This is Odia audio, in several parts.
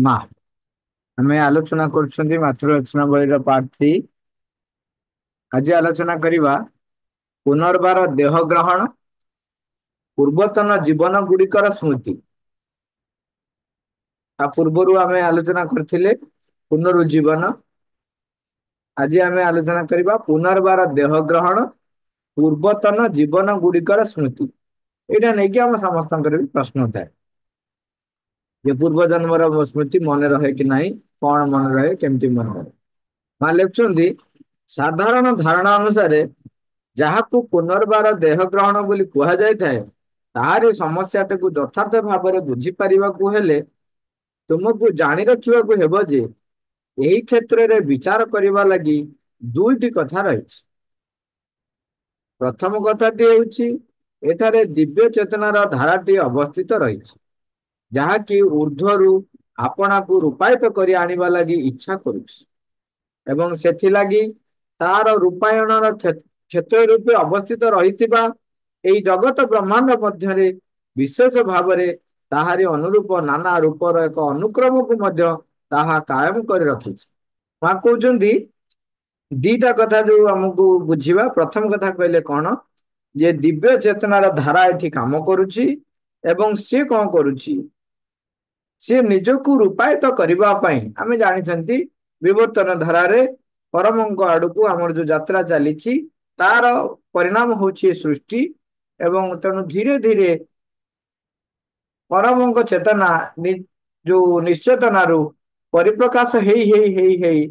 ମା ଆମେ ଆଲୋଚନା କରୁଛନ୍ତି ମାତୃରଚନା ବହିର ପାର୍ଟ 3। ଆଜି ଆଲୋଚନା କରିବା ପୁନର୍ବାର ଦେହ ଗ୍ରହଣ, ପୂର୍ବତନ ଜୀବନ ଗୁଡ଼ିକର ସ୍ମୃତି। ତା ପୂର୍ବରୁ ଆମେ ଆଲୋଚନା କରିଥିଲେ ପୁନରୁଜ୍ଜୀବନ। ଆଜି ଆମେ ଆଲୋଚନା କରିବା ପୁନର୍ବାର ଦେହ ଗ୍ରହଣ, ପୂର୍ବତନ ଜୀବନ ଗୁଡ଼ିକର ସ୍ମୃତି। ଏଇଟା ନେଇକି ଆମ ସମସ୍ତଙ୍କର ବି ପ୍ରଶ୍ନ ଥାଏ ଯେ ପୂର୍ବ ଜନ୍ମର ସ୍ମୃତି ମନେ ରହେ କି ନାହିଁ, କଣ ମନେ ରହେ, କେମିତି ମନେ ରହେ। ମା ଲେଖୁଛନ୍ତି, ସାଧାରଣ ଧାରଣା ଅନୁସାରେ ଯାହାକୁ ପୁନର୍ବାର ଦେହ ଗ୍ରହଣ ବୋଲି କୁହାଯାଇଥାଏ, ତାହାରି ସମସ୍ୟାଟିକୁ ଯଥାର୍ଥ ଭାବରେ ବୁଝିପାରିବାକୁ ହେଲେ ତୁମକୁ ଜାଣି ରଖିବାକୁ ହେବ ଯେ ଏହି କ୍ଷେତ୍ରରେ ବିଚାର କରିବା ଲାଗି ଦୁଇଟି କଥା ରହିଛି। ପ୍ରଥମ କଥାଟି ହେଉଛି, ଏଠାରେ ଦିବ୍ୟ ଚେତନାର ଧାରାଟି ଅବସ୍ଥିତ ରହିଛି, ଯାହାକି ଊର୍ଧ୍ୱରୁ ଆପଣାକୁ ରୂପାୟିତ କରି ଆଣିବା ଲାଗି ଇଚ୍ଛା କରୁଛି ଏବଂ ସେଥିଲାଗି ତାର ରୂପାୟଣର କ୍ଷେତ୍ର ରୂପେ ଅବସ୍ଥିତ ରହିଥିବା ଏହି ଜଗତ ବ୍ରହ୍ମାଣ୍ଡ ମଧ୍ୟରେ ବିଶେଷ ଭାବରେ ତାହାରି ଅନୁରୂପ ନାନା ରୂପର ଏକ ଅନୁକ୍ରମକୁ ମଧ୍ୟ ତାହା କାୟମ କରି ରଖିଛି। ମା କହୁଛନ୍ତି ଦିଟା କଥା ଯୋଉ ଆମକୁ ବୁଝିବା। ପ୍ରଥମ କଥା କହିଲେ କଣ, ଯେ ଦିବ୍ୟ ଚେତନାର ଧାରା ଏଠି କାମ କରୁଛି ଏବଂ ସିଏ କଣ କରୁଛି, ସିଏ ନିଜକୁ ରୂପାୟିତ କରିବା ପାଇଁ ଆମେ ଜାଣିଛନ୍ତି ବିବର୍ତ୍ତନ ଧାରାରେ ପରମଙ୍କ ଆଡକୁ ଆମର ଯୋଉ ଯାତ୍ରା ଚାଲିଛି ତାର ପରିଣାମ ହଉଛି ସୃଷ୍ଟି ଏବଂ ତେଣୁ ଧୀରେ ଧୀରେ ପରମଙ୍କ ଚେତନା ଯୋଉ ନିଶ୍ଚେତନାରୁ ପରିପ୍ରକାଶ ହେଇ ହେଇ ହେଇ ହେଇ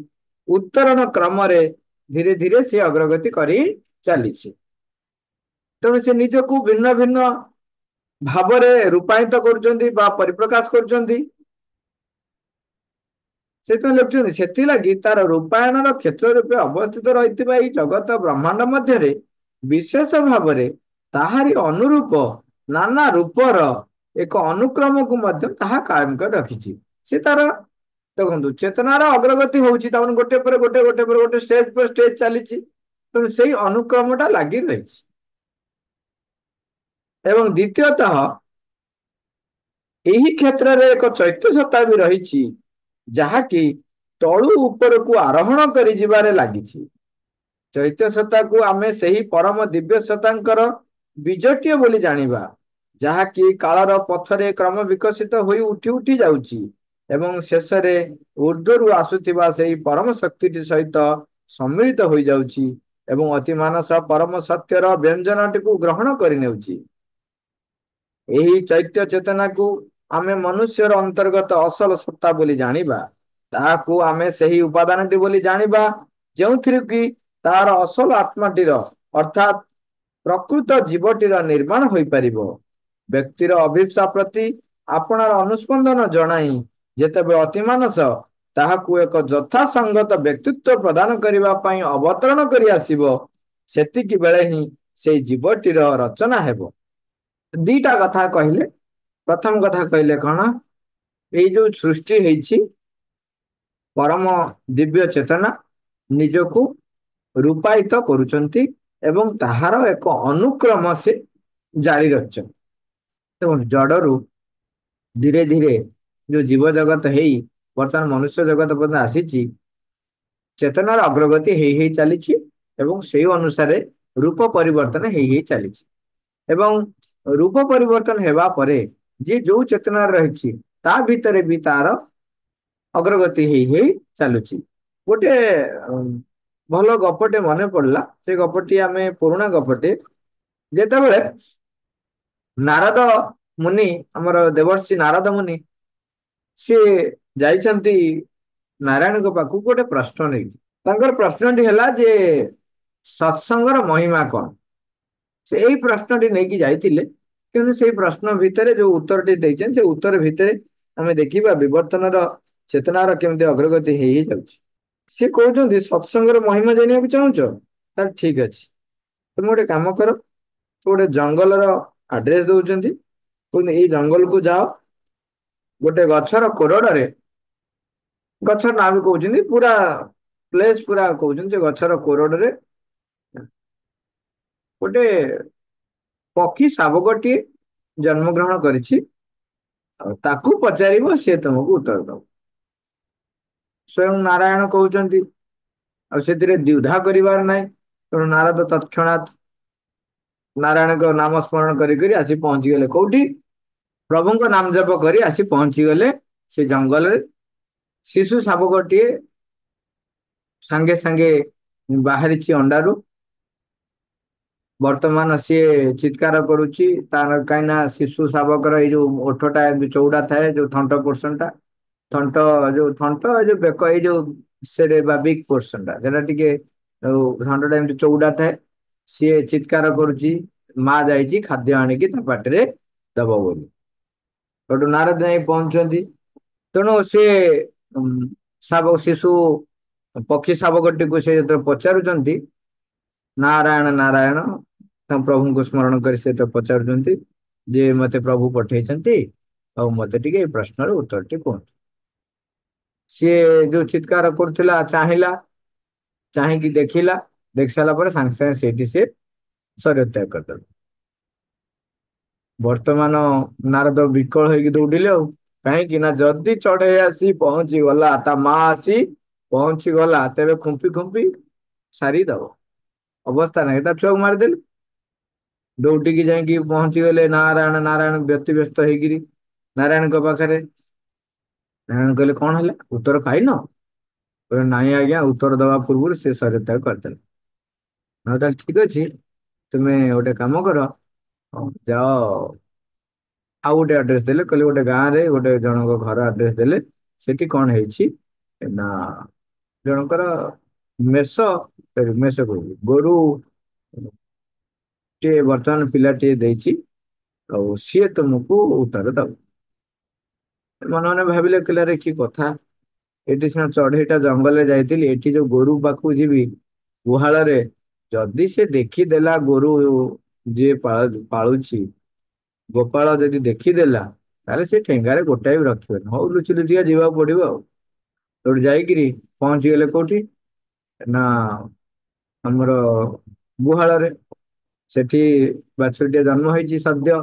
ଉତ୍ତରଣ କ୍ରମରେ ଧୀରେ ଧୀରେ ସେ ଅଗ୍ରଗତି କରି ଚାଲିଛି। ତେଣୁ ସେ ନିଜକୁ ଭିନ୍ନ ଭିନ୍ନ ଭାବରେ ରୂପାୟିତ କରୁଛନ୍ତି ବା ପରିପ୍ରକାଶ କରୁଛନ୍ତି। ସେଥିପାଇଁ ଲେଖୁଛନ୍ତି, ସେଥିଲାଗି ତାର ରୂପାୟଣର କ୍ଷେତ୍ର ରୂପେ ଅବସ୍ଥିତ ରହିଥିବା ଏହି ଜଗତ ବ୍ରହ୍ମାଣ୍ଡ ମଧ୍ୟରେ ବିଶେଷ ଭାବରେ ତାହାରି ଅନୁରୂପ ନାନା ରୂପର ଏକ ଅନୁକ୍ରମକୁ ମଧ୍ୟ ତାହା କାୟମ କରି ରଖିଛି। ସେ ତାର ଦେଖନ୍ତୁ ଚେତନାର ଅଗ୍ରଗତି ହଉଛି, ତାମାନେ ଗୋଟେ ପରେ ଗୋଟେ ଗୋଟେ ପରେ ଗୋଟେ ଷ୍ଟେଜ ପରେ ଷ୍ଟେଜ ଚାଲିଛି। ତେଣୁ ସେଇ ଅନୁକ୍ରମଟା ଲାଗି ରହିଛି। ଏବଂ ଦ୍ୱିତୀୟତଃ ଏହି କ୍ଷେତ୍ରରେ ଏକ ଚୈତ୍ୟ ସତ୍ତା ବି ରହିଛି, ଯାହାକି ତଳୁ ଉପରକୁ ଆରୋହଣ କରି ଯିବାରେ ଲାଗିଛି। ଚୈତ୍ୟ ସତ୍ତାକୁ ଆମେ ସେହି ପରମ ଦିବ୍ୟ ସତ୍ତାଙ୍କର ବୀଜଟିଏ ବୋଲି ଜାଣିବା, ଯାହାକି କାଳର ପଥରେ କ୍ରମ ବିକଶିତ ହୋଇ ଉଠି ଉଠି ଯାଉଛି ଏବଂ ଶେଷରେ ଊର୍ଦ୍ଧ୍ୱରୁ ଆସୁଥିବା ସେହି ପରମ ଶକ୍ତିଟି ସହିତ ସମ୍ମିଳିତ ହୋଇଯାଉଛି ଏବଂ ଅତିମାନସ ପରମ ସତ୍ୟର ବ୍ୟଞ୍ଜନଟିକୁ ଗ୍ରହଣ କରିନେଉଛି। ଏହି ଚୈତ୍ୟ ଚେତନାକୁ ଆମେ ମନୁଷ୍ୟର ଅନ୍ତର୍ଗତ ଅସଲ ସତ୍ତା ବୋଲି ଜାଣିବା। ତାହାକୁ ଆମେ ସେହି ଉପାଦାନଟି ବୋଲି ଜାଣିବା ଯେଉଁଥିରେ କି ତାର ଅସଲ ଆତ୍ମାଟିର ଅର୍ଥାତ୍ ପ୍ରକୃତ ଜୀବଟିର ନିର୍ମାଣ ହୋଇପାରିବ। ବ୍ୟକ୍ତିର ଅଭିପ୍ସା ପ୍ରତି ଆପଣାର ଅନୁସ୍ପନ୍ଦନ ଜଣାଇ ଯେତେବେଳେ ଅତିମାନସ ତାହାକୁ ଏକ ଯଥାସଙ୍ଗତ ବ୍ୟକ୍ତିତ୍ୱ ପ୍ରଦାନ କରିବା ପାଇଁ ଅବତରଣ କରି ଆସିବ, ସେତିକି ବେଳେ ହିଁ ସେଇ ଜୀବଟିର ରଚନା ହେବ। ଦିଟା କଥା କହିଲେ। ପ୍ରଥମ କଥା କହିଲେ କଣ, ଏଇ ଯୋଉ ସୃଷ୍ଟି ହେଇଛି ପରମ ଦିବ୍ୟ ଚେତନା ନିଜକୁ ରୂପାୟିତ କରୁଛନ୍ତି ଏବଂ ତାହାର ଏକ ଅନୁକ୍ରମ ସେ ଜାରି ରଖିଛନ୍ତି। ଏବଂ ଜଡରୁ ଧୀରେ ଧୀରେ ଯୋଉ ଜୀବ ଜଗତ ହେଇ ବର୍ତ୍ତମାନ ମନୁଷ୍ୟ ଜଗତ ପର୍ଯ୍ୟନ୍ତ ଆସିଛି, ଚେତନାର ଅଗ୍ରଗତି ହେଇ ହେଇ ଚାଲିଛି ଏବଂ ସେଇ ଅନୁସାରେ ରୂପ ପରିବର୍ତ୍ତନ ହେଇ ହେଇ ଚାଲିଛି। ଏବଂ ରୂପ ପରିବର୍ତ୍ତନ ହେବା ପରେ ଯିଏ ଯୋଉ ଚେତନାରେ ରହିଛି ତା ଭିତରେ ବି ତାର ଅଗ୍ରଗତି ହେଇ ହେଇ ଚାଲୁଛି। ଗୋଟେ ଭଲ ଗପଟେ ମନେ ପଡିଲା। ସେ ଗପଟି ଆମେ ପୁରୁଣା ଗପଟେ, ଯେତେବେଳେ ନାରଦ ମୁନି, ଆମର ଦେବର୍ଷି ନାରଦ ମୁନି, ସିଏ ଯାଇଛନ୍ତି ନାରାୟଣଙ୍କ ପାଖକୁ ଗୋଟେ ପ୍ରଶ୍ନ ନେଇକି। ତାଙ୍କର ପ୍ରଶ୍ନଟି ହେଲା ଯେ ସତ୍ସଙ୍ଗର ମହିମା କଣ। ସେ ଏଇ ପ୍ରଶ୍ନଟି ନେଇକି ଯାଇଥିଲେ, କିନ୍ତୁ ସେଇ ପ୍ରଶ୍ନ ଭିତରେ ଯୋଉ ଉତ୍ତରଟି ଦେଇଛନ୍ତି, ସେ ଉତ୍ତର ଭିତରେ ଆମେ ଦେଖିବା ବିବର୍ତ୍ତନର ଚେତନାର କେମିତି ଅଗ୍ରଗତି ହେଇ ହେଇ ଯାଉଛି। ସିଏ କହୁଛନ୍ତି, ସତ୍ସଙ୍ଗର ମହିମା ଜାଣିବାକୁ ଚାହୁଁଛ, ତାହେଲେ ଠିକ ଅଛି, ତୁମେ ଗୋଟେ କାମ କର, ଗୋଟେ ଜଙ୍ଗଲର ଆଡ୍ରେସ ଦଉଛନ୍ତି, କହୁଛନ୍ତି ଏଇ ଜଙ୍ଗଲକୁ ଯାଅ, ଗୋଟେ ଗଛର କୋରଡରେ, ଗଛର ନାଁ ବି କହୁଛନ୍ତି, ପୁରା ପ୍ଲେସ ପୁରା କହୁଛନ୍ତି, ସେ ଗଛର କୋରଡରେ ଗୋଟେ ପକ୍ଷୀ ଶାବକଟିଏ ଜନ୍ମଗ୍ରହଣ କରିଛି, ଆଉ ତାକୁ ପଚାରିବ, ସିଏ ତମକୁ ଉତ୍ତର ଦବ। ସ୍ୱୟଂ ନାରାୟଣ କହୁଛନ୍ତି। ଆଉ ସେଥିରେ ଦ୍ୱିଧା କରିବାର ନାହିଁ। ତେଣୁ ନାରଦ ତତ୍କ୍ଷଣାତ୍ ନାରାୟଣଙ୍କ ନାମ ସ୍ମରଣ କରି ଆସି ପହଞ୍ଚିଗଲେ କୋଉଠି? ପ୍ରଭୁଙ୍କ ନାମ ଜପ କରି ଆସି ପହଞ୍ଚିଗଲେ ସେ ଜଙ୍ଗଲରେ। ଶିଶୁ ଶାବକଟିଏ ସାଙ୍ଗେ ସାଙ୍ଗେ ବାହାରିଛି ଅଣ୍ଡାରୁ। ବର୍ତ୍ତମାନ ସିଏ ଚିତ୍କାର କରୁଛି, ତାର କାହିଁକି ନା ଶିଶୁ ଶାବକର ଏଇ ଯୋଉ ଓଠଟା ଏମିତି ଚଉଡା ଥାଏ, ଯୋଉ ଥଣ୍ଟ ପୋର୍ସନ ଟା, ଥଣ୍ଟ ଏ ଯୋଉ ବେକ, ଏଇ ଯୋଉ ସେରେ ବା ବିଗ ପୋର୍ସନ ଟା, ଯେଟା ଟିକେ ଥଣ୍ଟ ଟା ଏମିତି ଚଉଡା ଥାଏ। ସିଏ ଚିତ୍କାର କରୁଛି, ମା ଯାଇଛି ଖାଦ୍ୟ ଆଣିକି ତା ପାଟିରେ ଦବ ବୋଲି। ସେଠୁ ନାରଦ ଯାଇ ପହଞ୍ଚୁଛନ୍ତି। ତେଣୁ ସେ ଶାବକ ଶିଶୁ ପକ୍ଷୀ ଶାବକଟିକୁ ସେ ଯେତେବେଳେ ପଚାରୁଛନ୍ତି ନାରାୟଣ ନାରାୟଣ, ତାଙ୍କ ପ୍ରଭୁଙ୍କୁ ସ୍ମରଣ କରି ସେ ତ ପଚାରୁଛନ୍ତି ଯେ ମତେ ପ୍ରଭୁ ପଠେଇଛନ୍ତି, ଆଉ ମତେ ଟିକେ ଏଇ ପ୍ରଶ୍ନର ଉତ୍ତରଟି କୁହନ୍ତୁ। ସିଏ ଯୋଉ ଚିତ୍କାର କରୁଥିଲା ଚାହିଁଲା, ଚାହିଁକି ଦେଖିଲା, ଦେଖି ସାରିଲା ପରେ ସାଙ୍ଗେ ସାଙ୍ଗେ ସେଇଠି ସେ ଶରୀର ତ୍ୟାଗ କରିଦେଲା। ବର୍ତ୍ତମାନ ନାରଦ ବିକଳ ହେଇକି ଦୌଡିଲେ ଆଉ। କାହିଁକି ନା ଯଦି ଚଢେଇ ଆସି ପହଞ୍ଚି ଗଲା, ତା ମା ଆସି ପହଞ୍ଚି ଗଲା, ତେବେ ଖୁମ୍ପି ଖୁମ୍ପି ସାରିଦବ। ଅବସ୍ଥା ନାହିଁ, ତା ଛୁଆକୁ ମାରିଦେଲେ। ଦୌଟିକି ଯାଇକି ପହଞ୍ଚି ଗଲେ ନାରାୟଣ ନାରାୟଣ ବ୍ୟତିବ୍ୟସ୍ତ ହେଇକିରି ନାରାୟଣଙ୍କ ପାଖରେ। ନାରାୟଣ କହିଲେ କଣ ହେଲା, ଉତ୍ତର ପାଇନ? କହିଲେ ନାଇଁ ଆଜ୍ଞା, ଉତ୍ତର ଦବା ପୂର୍ବରୁ ସେ ଶରୀର ତ୍ୟାଗ କରିଦେଲେ। ହଉ ତାହେଲେ ଠିକ ଅଛି, ତୁମେ ଗୋଟେ କାମ କର, ଯାଅ। ଆଉ ଗୋଟେ ଆଡ୍ରେସ ଦେଲେ, କହିଲେ ଗୋଟେ ଗାଁ ରେ ଗୋଟେ ଜଣଙ୍କ ଘର ଆଡ୍ରେସ ଦେଲେ। ସେଠି କଣ ହେଇଛି ନା ଜଣଙ୍କର ମେଷ କହୁଛି, ଗୋରୁ ଟିଏ ବର୍ତ୍ତମାନ ପିଲାଟିଏ ଦେଇଛି, ଆଉ ସିଏ ତୁମକୁ ଉତ୍ତର ଦବ। ମନେ ମନେ ଭାବିଲେ, କହିଲେ କି କଥା, ଏଠି ସିନା ଚଢେଇଟା ଜଙ୍ଗଲରେ ଯାଇଥିଲି, ଏଠି ଯୋଉ ଗୋରୁ ପାଖକୁ ଯିବି ଗୁହାଳରେ, ଯଦି ସେ ଦେଖିଦେଲା ଗୋରୁ ଯିଏ ପାଳୁଛି, ଗୋପାଳ ଯଦି ଦେଖିଦେଲା, ତାହେଲେ ସେ ଠେଙ୍ଗାରେ ଗୋଟାଏ ବି ରଖିବନି। ହଉ ଲୁଚି ଲୁଚିକା ଯିବାକୁ ପଡିବ ଆଉ। ସେଉଠୁ ଯାଇକିରି ପହଞ୍ଚିଗଲେ କୋଉଠି ନା ଆମର ଗୁହାଳରେ। ସେଠି ବାଛୁରୀଟିଏ ଜନ୍ମ ହେଇଛି ସଦ୍ୟ।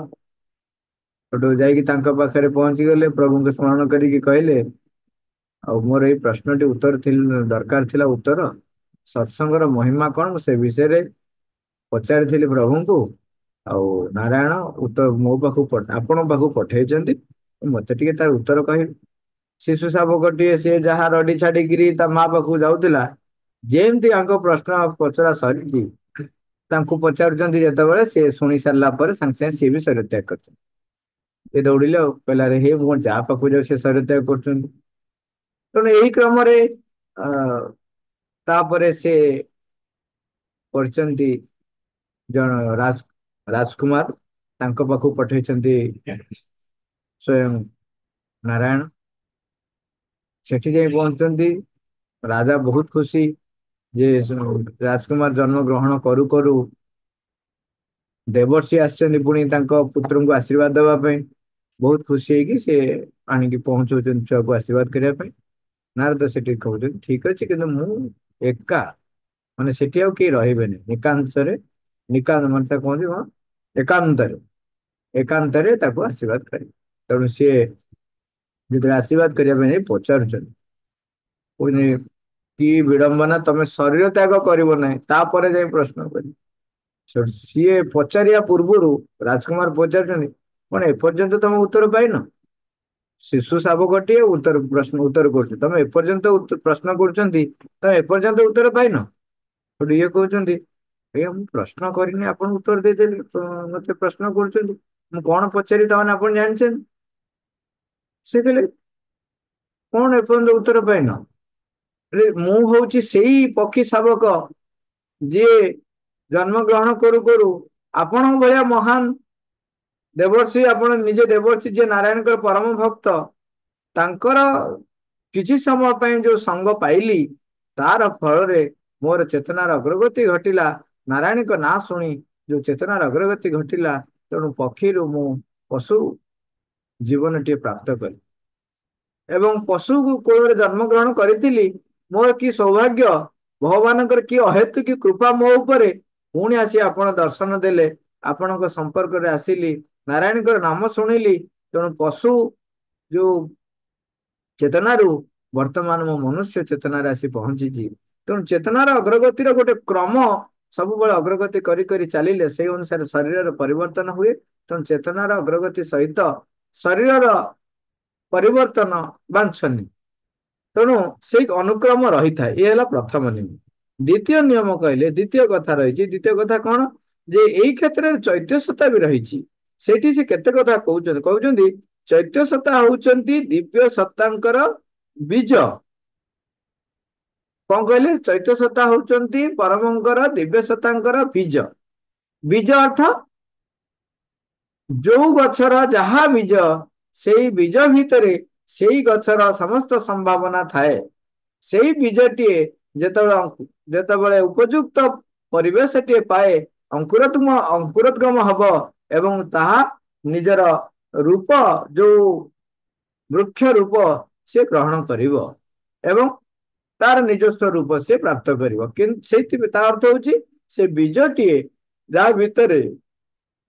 ସେଠୁ ଯାଇକି ତାଙ୍କ ପାଖରେ ପହଞ୍ଚିଗଲେ, ପ୍ରଭୁଙ୍କୁ ସ୍ମରଣ କରିକି କହିଲେ ଆଉ ମୋର ଏଇ ପ୍ରଶ୍ନଟି ଉତ୍ତର ଦରକାର ଥିଲା ଉତ୍ତର। ସତ୍ସଙ୍ଗର ମହିମା କଣ, ମୁଁ ସେ ବିଷୟରେ ପଚାରିଥିଲି ପ୍ରଭୁଙ୍କୁ। ଆଉ ନାରାୟଣ ମୋ ପାଖକୁ ଆପଣଙ୍କ ପାଖକୁ ପଠେଇଛନ୍ତି, ମତେ ଟିକେ ତାର ଉତ୍ତର କହିବେ। ଶିଶୁ ଶାବକଟିଏ ସିଏ ଯାହା ରଡି ଛାଡିକିରି ତା ମା ପାଖକୁ ଯାଉଥିଲା, ଯେମିତି ଆଙ୍କ ପ୍ରଶ୍ନ ପଚରା ସରିଛି, ତାଙ୍କୁ ପଚାରୁଛନ୍ତି ଯେତେବେଳେ, ସେ ଶୁଣି ସାରିଲା ପରେ ସାଙ୍ଗେ ସାଙ୍ଗେ ସିଏ ବି ଶରୀର ତ୍ୟାଗ କରିଛନ୍ତି। ଏ ଦୌଡିଲେ ଆଉ, କହିଲା ହେ ମୁଁ ଯାହା ପାଖକୁ ଯାଉ ସେ ଶରୀର ତ୍ୟାଗ କରୁଛନ୍ତି। ତେଣୁ ଏହି କ୍ରମରେ ଅ ତାପରେ ସେ କରିଛନ୍ତି ଜଣେ ରାଜକୁମାର, ତାଙ୍କ ପାଖକୁ ପଠେଇଛନ୍ତି ସ୍ଵୟଂ ନାରାୟଣ। ସେଠି ଯାଇ ପହଞ୍ଚୁଛନ୍ତି, ରାଜା ବହୁତ ଖୁସି ଯେ ରାଜକୁମାର ଜନ୍ମ ଗ୍ରହଣ କରୁ କରୁ ଦେବର୍ଷି ଆସିଛନ୍ତି ପୁଣି ତାଙ୍କ ପୁତ୍ରଙ୍କୁ ଆଶୀର୍ବାଦ ଦେବା ପାଇଁ। ବହୁତ ଖୁସି ହେଇକି ସେ ଆଣିକି ପହଞ୍ଚଉଛନ୍ତି ଛୁଆକୁ ଆଶୀର୍ବାଦ କରିବା ପାଇଁ। ନାରଦ ସେଠି କହୁଛନ୍ତି ଠିକ ଅଛି, କିନ୍ତୁ ମୁଁ ଏକା, ମାନେ ସେଠି ଆଉ କେହି ରହିବେନି, ନିକାନ୍ତ ମାନେ ତା କୁହନ୍ତି କଣ, ଏକାନ୍ତରେ, ଏକାନ୍ତରେ ତାକୁ ଆଶୀର୍ବାଦ କରିବେ। ତେଣୁ ସିଏ ଯେତେବେଳେ ଆଶୀର୍ବାଦ କରିବା ପାଇଁ ଯାଇ ପଚାରୁଛନ୍ତି, କହୁଛନ୍ତି କି ବିଡମ୍ବନା, ତମେ ଶରୀର ତ୍ୟାଗ କରିବ ନାହିଁ, ତାପରେ ଯାଇ ପ୍ରଶ୍ନ କରିବ। ସିଏ ପଚାରିବା ପୂର୍ବରୁ ରାଜକୁମାର ପଚାରୁଛନ୍ତି, କଣ ଏପର୍ଯ୍ୟନ୍ତ ତମେ ଉତ୍ତର ପାଇନ? ଶିଶୁ ଶାବକଟିଏ ଉତ୍ତର କରୁଛି, ତମେ ଏପର୍ଯ୍ୟନ୍ତ ପ୍ରଶ୍ନ କରୁଛନ୍ତି, ତମେ ଏପର୍ଯ୍ୟନ୍ତ ଉତ୍ତର ପାଇନ? ସେଠୁ ଇଏ କହୁଛନ୍ତି ଆଜ୍ଞା ମୁଁ ପ୍ରଶ୍ନ କରିନି, ଆପଣ ଉତ୍ତର ଦେଇଦେଲେ, ମତେ ପ୍ରଶ୍ନ କରୁଛନ୍ତି, ମୁଁ କଣ ପଚାରିବି ତାମାନେ ଆପଣ ଜାଣିଛନ୍ତି? ସେ କହିଲେ କଣ ଏପର୍ଯ୍ୟନ୍ତ ଉତ୍ତର ପାଇନ? ମୁଁ ହଉଛି ସେଇ ପକ୍ଷୀ ଶାବକ ଯିଏ ଜନ୍ମ ଗ୍ରହଣ କରୁ କରୁ ଆପଣଙ୍କ ଭଳିଆ ମହାନ ଦେବର୍ଷି, ଆପଣ ନିଜେ ଦେବର୍ଷି ଯିଏ ନାରାୟଣଙ୍କର ପରମ ଭକ୍ତ, ତାଙ୍କର କିଛି ସମୟ ପାଇଁ ଯୋଉ ସଙ୍ଗ ପାଇଲି, ତାର ଫଳରେ ମୋର ଚେତନାର ଅଗ୍ରଗତି ଘଟିଲା। ନାରାୟଣଙ୍କ ନାଁ ଶୁଣି ଯୋଉ ଚେତନାର ଅଗ୍ରଗତି ଘଟିଲା, ତେଣୁ ପକ୍ଷୀରୁ ମୁଁ ପଶୁ ଜୀବନଟିଏ ପ୍ରାପ୍ତ କଲି। ଏବଂ ପଶୁ କୋଳରେ ଜନ୍ମ ଗ୍ରହଣ କରିଥିଲି, ମୋର କି ସୌଭାଗ୍ୟ, ଭଗବାନଙ୍କର କି ଅହେତୁ କି କୃପା ମୋ ଉପରେ, ପୁଣି ଆସି ଆପଣ ଦର୍ଶନ ଦେଲେ, ଆପଣଙ୍କ ସମ୍ପର୍କରେ ଆସିଲି, ନାରାୟଣଙ୍କର ନାମ ଶୁଣିଲି। ତେଣୁ ପଶୁ ଯୋଉ ଚେତନାରୁ ବର୍ତ୍ତମାନ ମୁଁ ମନୁଷ୍ୟ ଚେତନାରେ ଆସି ପହଞ୍ଚିଛି। ତେଣୁ ଚେତନାର ଅଗ୍ରଗତିର ଗୋଟେ କ୍ରମ ସବୁବେଳେ ଅଗ୍ରଗତି କରି କରି ଚାଲିଲେ ସେଇ ଅନୁସାରେ ଶରୀରର ପରିବର୍ତ୍ତନ ହୁଏ। ତେଣୁ ଚେତନାର ଅଗ୍ରଗତି ସହିତ ଶରୀରର ପରିବର୍ତ୍ତନ ବାଞ୍ଛନୀୟ। ତେଣୁ ସେଇ ଅନୁକ୍ରମ ରହିଥାଏ। ଏ ହେଲା ପ୍ରଥମ ନିୟମ। ଦ୍ୱିତୀୟ ନିୟମ କହିଲେ ଦ୍ୱିତୀୟ କଥା ରହିଛି। ଦ୍ୱିତୀୟ କଥା କଣ? ଯେ ଏଇ କ୍ଷେତ୍ରରେ ଚୈତ୍ୟ ସତ୍ତା ବି ରହିଛି। ସେଇଠି ସେ କେତେ କଥା କହୁଛନ୍ତି। କହୁଛନ୍ତି ଚୈତ୍ୟ ସତ୍ତା ହଉଛନ୍ତି ଦିବ୍ୟ ସତ୍ତାଙ୍କର ବୀଜ। କଣ କହିଲେ? ଚୈତ୍ୟ ସତ୍ତା ହଉଛନ୍ତି ପରମଙ୍କର ଦିବ୍ୟ ସତ୍ତାଙ୍କର ବୀଜ। ବୀଜ ଅର୍ଥ ଯୋଉ ଗଛର ଯାହା ବୀଜ, ସେଇ ବୀଜ ଭିତରେ ସେଇ ଗଛର ସମସ୍ତ ସମ୍ଭାବନା ଥାଏ। ସେଇ ବୀଜଟିଏ ଯେତେବେଳେ ଉପଯୁକ୍ତ ପରିବେଶଟିଏ ପାଏ, ଅଙ୍କୁରୋଦ୍ଗମ ହବ ଏବଂ ତାହା ନିଜର ରୂପ, ଯୋଉ ବୃକ୍ଷ ରୂପ ସେ ଗ୍ରହଣ କରିବ ଏବଂ ତାର ନିଜସ୍ୱ ରୂପ ସେ ପ୍ରାପ୍ତ କରିବ। କିନ୍ତୁ ସେଇଥିପାଇଁ ତା ଅର୍ଥ ହଉଛି ସେ ବୀଜଟିଏ ଯାହା ଭିତରେ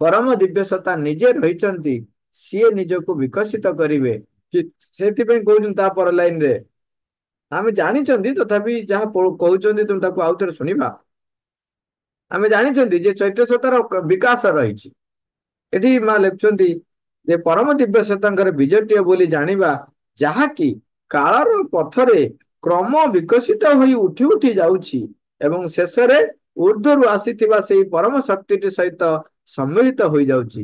ପରମ ଦିବ୍ୟ ସତ୍ତା ନିଜେ ରହିଛନ୍ତି, ସିଏ ନିଜକୁ ବିକଶିତ କରିବେ। ସେଥିପାଇଁ କହୁଛନ୍ତି ତାପର ଲାଇନରେ, ଆମେ ଜାଣିଛନ୍ତି ତଥାପି ଯାହା କହୁଛନ୍ତି ତୁମେ ତାକୁ ଆଉଥରେ ଶୁଣିବା। ଆମେ ଜାଣିଛନ୍ତି ଯେ ଚୈତ୍ୟ ସତ୍ତାର ବିକାଶ ରହିଛି। ଏଠି ମା ଲେଖୁଛନ୍ତି ଯେ ପରମ ଦିବ୍ୟ ସତ୍ତାଙ୍କର ବୀଜଟିଏ ବୋଲି ଜାଣିବା, ଯାହାକି କାଳର ପଥରେ କ୍ରମ ବିକଶିତ ହୋଇ ଉଠି ଉଠି ଯାଉଛି ଏବଂ ଶେଷରେ ଊର୍ଦ୍ଧ୍ୱରୁ ଆସିଥିବା ସେଇ ପରମ ଶକ୍ତିଟି ସହିତ ସମ୍ମିଳିତ ହୋଇଯାଉଛି।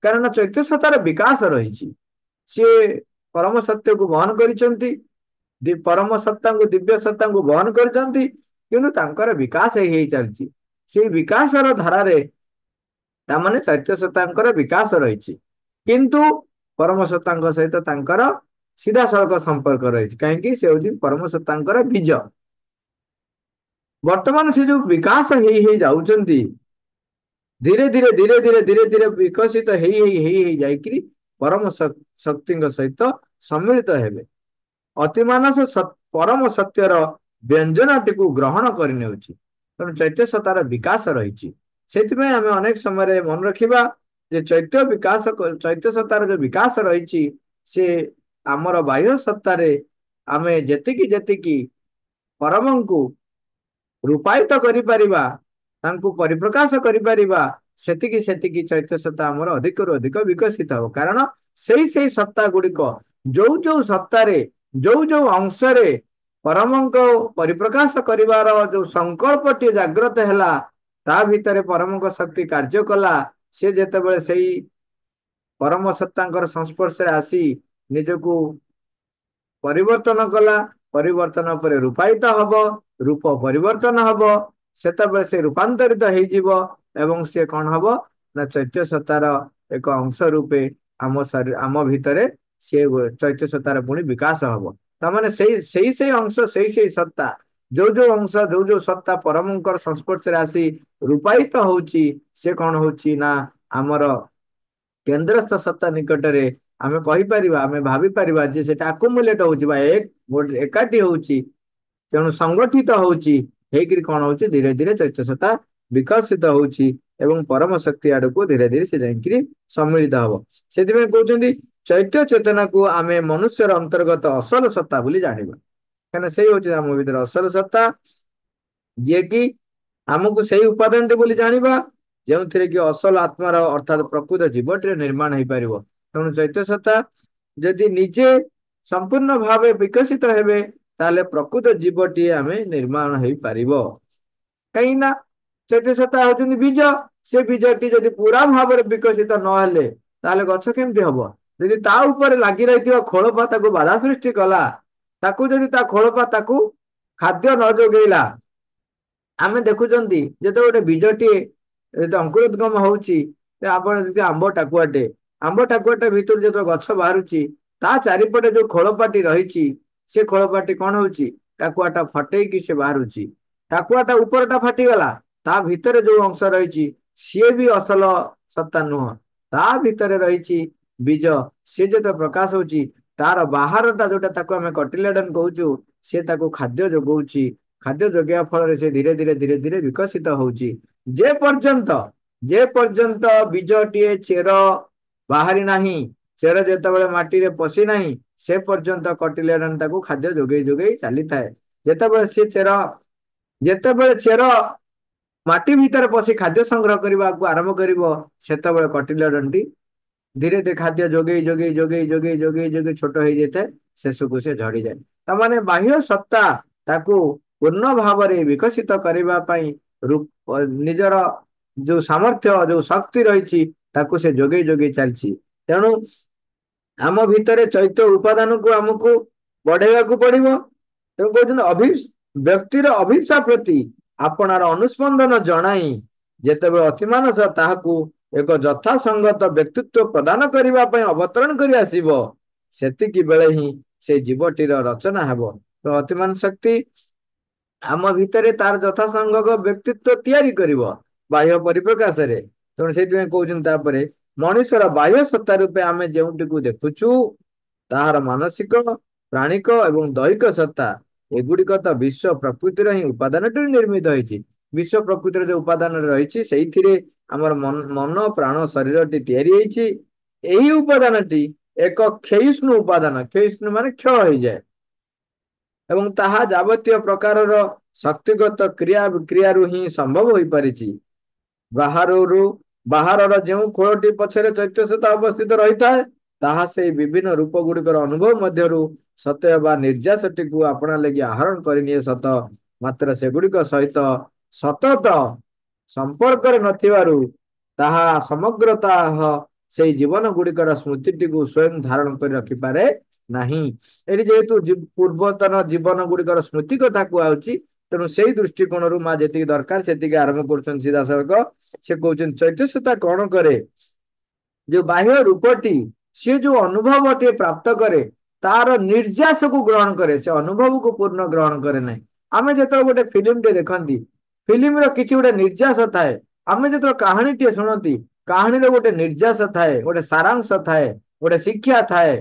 କାରଣ ଚୈତ୍ୟ ସତ୍ତାର ବିକାଶ ରହିଛି। ସିଏ ପରମ ସତ୍ୟକୁ ବହନ କରିଛନ୍ତି, ପରମ ସତ୍ତାଙ୍କୁ ଦିବ୍ୟ ସତ୍ତାଙ୍କୁ ବହନ କରିଛନ୍ତି, କିନ୍ତୁ ତାଙ୍କର ବିକାଶ ହେଇ ଚାଲିଛି। ସେଇ ବିକାଶର ଧାରାରେ ତାମାନେ ଚୈତ୍ୟ ସତ୍ତାଙ୍କର ବିକାଶ ରହିଛି, କିନ୍ତୁ ପରମ ସତ୍ତାଙ୍କ ସହିତ ତାଙ୍କର ସିଧାସଳଖ ସମ୍ପର୍କ ରହିଛି। କାହିଁକି? ସେ ହଉଛି ପରମ ସତ୍ତାଙ୍କର ବୀଜ। ବର୍ତ୍ତମାନ ସେ ଯୋଉ ବିକାଶ ହେଇ ହେଇ ଯାଉଛନ୍ତି, ଧୀରେ ଧୀରେ ଧୀରେ ଧୀରେ ଧୀରେ ଧୀରେ ବିକଶିତ ହେଇ ହେଇ ହେଇ ହେଇ ଯାଇକିରି ପରମ ଶକ୍ତିଙ୍କ ସହିତ ସମ୍ମିଳିତ ହେବେ। ଅତିମାନସ ପରମ ସତ୍ୟର ବ୍ୟଞ୍ଜନଟିକୁ ଗ୍ରହଣ କରିନେଉଛି। ତେଣୁ ଚୈତ୍ୟ ସତ୍ତାର ବିକାଶ ରହିଛି। ସେଥିପାଇଁ ଆମେ ଅନେକ ସମୟରେ ମନେ ରଖିବା ଯେ ଚୈତ୍ୟ ସତ୍ତାର ଯୋଉ ବିକାଶ ରହିଛି, ସେ ଆମର ବାହ୍ୟ ସତ୍ତାରେ ଆମେ ଯେତିକି ଯେତିକି ପରମଙ୍କୁ ରୂପାୟିତ କରିପାରିବା, ତାଙ୍କୁ ପରିପ୍ରକାଶ କରିପାରିବା, ସେତିକି ସେତିକି ଚୈତ୍ୟ ସତ୍ତା ଆମର ଅଧିକରୁ ଅଧିକ ବିକଶିତ ହବ। କାରଣ ସେଇ ସତ୍ତା ଗୁଡ଼ିକ ଯୋଉ ଯୋଉ ସତ୍ତାରେ ଯୋଉ ଯୋଉ ଅଂଶରେ ପରମଙ୍କ ପରିପ୍ରକାଶ କରିବାର ଯୋଉ ସଂକଳ୍ପଟି ଜାଗ୍ରତ ହେଲା, ତା ଭିତରେ ପରମଙ୍କ ଶକ୍ତି କାର୍ଯ୍ୟ କଲା। ସେ ଯେତେବେଳେ ସେଇ ପରମ ସତ୍ତାଙ୍କର ସଂସ୍ପର୍ଶରେ ଆସି ନିଜକୁ ପରିବର୍ତ୍ତନ କଲା, ପରିବର୍ତ୍ତନ ପରେ ରୂପାୟିତ ହବ, ରୂପ ପରିବର୍ତ୍ତନ ହବ, ସେତେବେଳେ ସେ ରୂପାନ୍ତରିତ ହେଇଯିବ ଏବଂ ସେ କଣ ହବ ନା ଚୈତ୍ୟ ସତ୍ତାର ଏକ ଅଂଶ ରୂପେ ଆମ ଭିତରେ ସେ ଚୈତ୍ୟ ସତ୍ତାର ପୁଣି ବିକାଶ ହବ। ତାମାନେ ସେଇ ଅଂଶ ସେଇ ସତ୍ତା, ଯୋଉ ଯୋଉ ଅଂଶ ଯୋଉ ଯୋଉ ସତ୍ତା ପରମଙ୍କର ସଂସ୍ପର୍ଶରେ ଆସି ରୂପାୟିତ ହଉଛି, ସେ କଣ ହଉଛି ନା ଆମର କେନ୍ଦ୍ରସ୍ଥ ସତ୍ତା ନିକଟରେ ଆମେ କହିପାରିବା, ଆମେ ଭାବିପାରିବା ଯେ ସେଟା ଆକୁମୁଲେଟ ହଉଛି ବା ଏକାଠି ହଉଛି। ତେଣୁ ସଂଗଠିତ ହଉଛି, ହେଇକିରି କଣ ହଉଛି ଧୀରେ ଧୀରେ ଚୈତ୍ୟ ସତ୍ତା ବିକଶିତ ହଉଛି ଏବଂ ପରମ ଶକ୍ତି ଆଡକୁ ଧୀରେ ଧୀରେ ସେ ଯାଇକିରି ସମ୍ମିଳିତ ହବ। ସେଥିପାଇଁ କହୁଛନ୍ତି ଚୈତ୍ୟ ଚେତନାକୁ ଆମେ ମନୁଷ୍ୟର ଅନ୍ତର୍ଗତ ଅସଲ ସତ୍ତା ବୋଲି ଜାଣିବା। କାହିଁକିନା ସେଇ ହଉଛି ଆମ ଭିତରେ ଅସଲ ସତ୍ତା, ଯିଏକି ଆମକୁ ସେଇ ଉପାଦାନଟି ବୋଲି ଜାଣିବା, ଯେଉଁଥିରେ କି ଅସଲ ଆତ୍ମାର ଅର୍ଥାତ ପ୍ରକୃତ ଜୀବଟିର ନିର୍ମାଣ ହେଇପାରିବ। ତେଣୁ ଚୈତ୍ୟ ସତ୍ତା ଯଦି ନିଜେ ସମ୍ପୂର୍ଣ୍ଣ ଭାବେ ବିକଶିତ ହେବେ, ତାହେଲେ ପ୍ରକୃତ ଜୀବଟିଏ ଆମେ ନିର୍ମାଣ ହେଇପାରିବ। କାହିଁକି ନା ଚୈତ୍ୟ ସତ୍ତା ହଉଛନ୍ତି ବୀଜ। ସେ ବୀଜଟି ଯଦି ପୁରା ଭାବରେ ବିକଶିତ ନହେଲେ ତାହେଲେ ଗଛ କେମିତି ହବ? ଯଦି ତା ଉପରେ ଲାଗି ରହିଥିବା ଖୋଳପା ତାକୁ ବାଧା ସୃଷ୍ଟି କଲା, ତାକୁ ଯଦି ତା ଖୋଳପା ତାକୁ ଖାଦ୍ୟ ନ ଯୋଗେଇଲା, ଆମେ ଦେଖୁଛନ୍ତି ଯେତେବେଳେ ଗୋଟେ ବୀଜଟିଏ ଅଙ୍କୁରୋଦ୍ଗମ ହଉଛି, ଆପଣ ଯଦି ଆମ୍ବ ଟାକୁଆଟେ ଭିତରୁ ଯେତେବେଳେ ଗଛ ବାହାରୁଛି, ତା ଚାରିପଟେ ଯୋଉ ଖୋଳପାଟି ରହିଛି, ସେ ଖୋଳପାଟି କଣ ହଉଛି? ଟାକୁଆଟା ଫଟେଇକି ସେ ବାହାରୁଛି। ଟାକୁଆଟା ଉପରଟା ଫାଟିଗଲା, ତା ଭିତରେ ଯୋଉ ଅଂଶ ରହିଛି ସିଏ ବି ଅସଲ ସତ୍ତା ନୁହଁ। ତା ଭିତରେ ରହିଛି ବୀଜ। ସିଏ ଯେତେବେଳେ ପ୍ରକାଶ ହଉଛି, ତାର ବାହାରଟା ଯୋଉଟା ତାକୁ ଆମେ କଟିଲେଡନ କହୁଛୁ, ସେ ତାକୁ ଖାଦ୍ୟ ଯୋଗଉଛି। ଖାଦ୍ୟ ଯୋଗେଇବା ଫଳରେ ସେ ଧୀରେ ଧୀରେ ଧୀରେ ଧୀରେ ବିକଶିତ ହଉଛି। ଯେ ପର୍ଯ୍ୟନ୍ତ ବୀଜଟିଏ ଚେର ବାହାରି ନାହିଁ, ଚେର ଯେତେବେଳେ ମାଟିରେ ପଶି ନାହିଁ, ସେ ପର୍ଯ୍ୟନ୍ତ କଟିଲିଆଡାନି ତାକୁ ଖାଦ୍ୟ ଯୋଗେଇ ଯୋଗେଇ ଚାଲିଥାଏ। ଯେତେବେଳେ ଚେର ମାଟି ଭିତରେ ପଶି ଖାଦ୍ୟ ସଂଗ୍ରହ କରିବାକୁ ଆରମ୍ଭ କରିବ, ସେତେବେଳେ କଟିଲିଆଡାନିଟି ଧୀରେ ଧୀରେ ଖାଦ୍ୟ ଯୋଗେଇ ଯୋଗେଇ ଯୋଗେଇ ଯୋଗେଇ ଯୋଗେଇ ଯୋଗେଇ ଛୋଟ ହେଇଯାଇଥାଏ, ଶେଷକୁ ସେ ଝଡିଯାଏ। ତାମାନେ ବାହ୍ୟ ସତ୍ତା ତାକୁ ପୂର୍ଣ୍ଣ ଭାବରେ ବିକଶିତ କରିବା ପାଇଁ ନିଜର ଯୋଉ ସାମର୍ଥ୍ୟ, ଯୋଉ ଶକ୍ତି ରହିଛି, ତାକୁ ସେ ଯୋଗେଇ ଯୋଗେଇ ଚାଲିଛି। ତେଣୁ ଆମ ଭିତରେ ଚୈତ୍ୟ ଉପାଦାନକୁ ଆମକୁ ବଢେଇବାକୁ ପଡିବ। ତେଣୁ କହୁଛନ୍ତି ବ୍ୟକ୍ତିର ଅଭିପ୍ସା ପ୍ରତି ଆପଣାର ଅନୁସ୍ପନ୍ଦନ ଜଣାଇ ଯେତେବେଳେ ଅତିମାନସ ତାହାକୁ ଏକ ଯଥାସଙ୍ଗତ ବ୍ୟକ୍ତିତ୍ୱ ପ୍ରଦାନ କରିବା ପାଇଁ ଅବତରଣ କରି ଆସିବ, ସେତିକି ବେଳେ ହିଁ ସେ ଜୀବଟିର ରଚନା ହେବ। ତ ଅତିମାନ ଶକ୍ତି ଆମ ଭିତରେ ତାର ଯଥାସଙ୍ଗତ ବ୍ୟକ୍ତିତ୍ୱ ତିଆରି କରିବ ବାହ୍ୟ ପରିପ୍ରକାଶରେ। ତେଣୁ ସେଇଥିପାଇଁ କହୁଛନ୍ତି ତାପରେ, ମଣିଷର ବାହ୍ୟ ସତ୍ତା ରୂପେ ଆମେ ଯେଉଁଟିକୁ ଦେଖୁଛୁ, ତାହାର ମାନସିକ, ପ୍ରାଣିକ ଏବଂ ଦୈହିକ ସତ୍ତା, ଏଗୁଡିକ ତ ବିଶ୍ୱ ପ୍ରକୃତିର ହିଁ ଉପାଦାନଟିରୁ ନିର୍ମିତ ହେଇଛି। ବିଶ୍ୱ ପ୍ରକୃତିର ଯୋଉ ଉପାଦାନରେ ରହିଛି, ସେଇଥିରେ ଆମର ମନ, ପ୍ରାଣ, ଶରୀରଟି ତିଆରି ହେଇଛି। ଏହି ଉପାଦାନଟି ଏକ କ୍ଷୟିଷ୍ଣୁ ଉପାଦାନ। କ୍ଷୟିଷ୍ଣୁ ମାନେ କ୍ଷୟ ହେଇଯାଏ, ଏବଂ ତାହା ଯାବତୀୟ ପ୍ରକାରର ଶକ୍ତିଗତ କ୍ରିୟା ବିକ୍ରିୟାରୁ ହିଁ ସମ୍ଭବ ହୋଇପାରିଛି। ବାହାରର ଯେଉଁ ଖୋଳଟି ପଛରେ ଚୈତ୍ୟସତ୍ତା ଅବସ୍ଥିତ ରହିଥାଏ, ତାହା ସେଇ ବିଭିନ୍ନ ରୂପ ଗୁଡିକର ଅନୁଭବ ମଧ୍ୟରୁ ସତେ ବା ନିର୍ଯାସଟିକୁ ଆପଣା ଲାଗି ଆହରଣ କରିନିଏ ସତ, ମାତ୍ର ସେଗୁଡିକ ସହିତ ସତତ ସମ୍ପର୍କରେ ନଥିବାରୁ ତାହା ସମଗ୍ରତଃ ସେଇ ଜୀବନ ଗୁଡିକର ସ୍ମୃତିଟିକୁ ସ୍ୱୟଂ ଧାରଣ କରି ରଖିପାରେ ନାହିଁ। ଏଠି ଯେହେତୁ ପୂର୍ବତନ ଜୀବନ ଗୁଡିକର ସ୍ମୃତି କଥା କୁହାଯାଉଛି, ତେଣୁ ସେଇ ଦୃଷ୍ଟିକୋଣରୁ ମା ଯେତିକି ଦରକାର ସେତିକି ଆରମ୍ଭ କରୁଛନ୍ତି ସିଧାସଳଖ। ସେ କହୁଛନ୍ତି ଚୈତ୍ୟସତ୍ତା କଣ କରେ, ଯୋଉ ବାହ୍ୟ ରୂପଟି ସିଏ ଯୋଉ ଅନୁଭବଟିଏ ପ୍ରାପ୍ତ କରେ, ତାର ନିର୍ଯାସକୁ ଗ୍ରହଣ କରେ, ସେ ଅନୁଭବକୁ ପୂର୍ଣ୍ଣ ଗ୍ରହଣ କରେ ନାହିଁ। ଆମେ ଯେତେବେଳେ ଗୋଟେ ଫିଲ୍ମଟେ ଦେଖନ୍ତି, ଫିଲ୍ମର କିଛି ଗୋଟେ ନିର୍ଯାସ ଥାଏ। ଆମେ ଯେତେବେଳେ କାହାଣୀଟିଏ ଶୁଣନ୍ତି, କାହାଣୀର ଗୋଟେ ନିର୍ଯାସ ଥାଏ, ଗୋଟେ ସାରାଂଶ ଥାଏ, ଗୋଟେ ଶିକ୍ଷା ଥାଏ।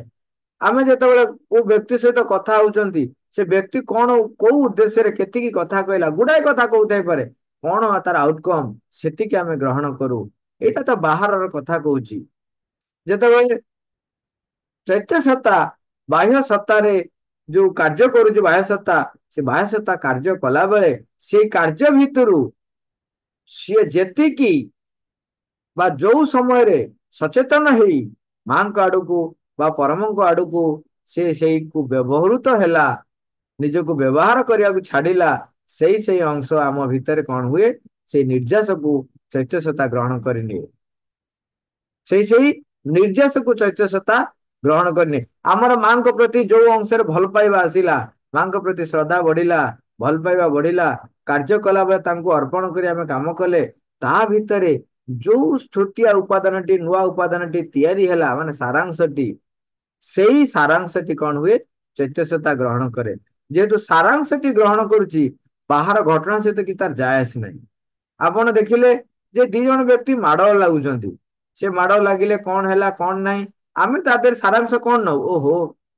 ଆମେ ଯେତେବେଳେ କୋଉ ବ୍ୟକ୍ତି ସହିତ କଥା ହଉଛନ୍ତି, ସେ ବ୍ୟକ୍ତି କଣ କୋଉ ଉଦ୍ଦେଶ୍ୟରେ କେତିକି କଥା କହିଲା, ଗୁଡାଏ କଥା କହୁଥାଇପାରେ, କଣ ତାର ଆଉଟକମ୍ ସେତିକି ଆମେ ଗ୍ରହଣ କରୁ। ଏଇଟା ତ ବାହାରର କଥା କହୁଛି। ଯେତେବେଳେ ଚୈତ୍ୟ ସତ୍ତା ବାହ୍ୟ ସତ୍ତାରେ ଯୋଉ କାର୍ଯ୍ୟ କରୁଛି, ବାହ୍ୟ ସତ୍ତା, ସେ ବାହ୍ୟ ସତ୍ତା କାର୍ଯ୍ୟ କଲା ବେଳେ ସେଇ କାର୍ଯ୍ୟ ଭିତରୁ ସିଏ ଯେତିକି ବା ଯୋଉ ସମୟରେ ସଚେତନ ହେଇ ମାଙ୍କ ଆଡକୁ ବା ପରମଙ୍କ ଆଡକୁ ସେ ସେଇକୁ ବ୍ୟବହୃତ ହେଲା, ନିଜକୁ ବ୍ୟବହାର କରିବାକୁ ଛାଡିଲା, ସେଇ ଅଂଶ ଆମ ଭିତରେ କଣ ହୁଏ, ସେଇ ନିର୍ଯାସକୁ ଚୈତ୍ୟସତ୍ତା ଗ୍ରହଣ କରିନିଏ। ସେଇ ନିର୍ଯାସକୁ ଚୈତ୍ୟସତ୍ତା ଗ୍ରହଣ କରିନିଏ। ଆମର ମାଙ୍କ ପ୍ରତି ଯୋଉ ଅଂଶରେ ଭଲ ପାଇବା ଆସିଲା, ମାଙ୍କ ପ୍ରତି ଶ୍ରଦ୍ଧା ବଢିଲା, ଭଲ ପାଇବା ବଢିଲା, କାର୍ଯ୍ୟ କଲା ବେଳେ ତାଙ୍କୁ ଅର୍ପଣ କରି ଆମେ କାମ କଲେ, ତା ଭିତରେ ଯୋଉ ଛୋଟିଆ ଉପାଦାନଟି, ନୂଆ ଉପାଦାନଟି ତିଆରି ହେଲା, ମାନେ ସାରାଂଶଟି, ସେଇ ସାରାଂଶଟି କଣ ହୁଏ, ଚୈତ୍ୟସତ୍ତା ଗ୍ରହଣ କରେ। ଯେହେତୁ ସାରାଂଶଟି ଗ୍ରହଣ କରୁଛି, ବାହାର ଘଟଣା ସହିତ କି ତାର ଯାଏ ଆସି ନାହିଁ। ଆପଣ ଦେଖିଲେ ଯେ ଦି ଜଣ ବ୍ୟକ୍ତି ମାଡ ଲାଗୁଛନ୍ତି, ସେ ମାଡ ଲାଗିଲେ କଣ ହେଲା କଣ ନାହିଁ, ଆମେ ତା ଦେହରେ ସାରାଂଶ କଣ ନଉ, ଓହୋ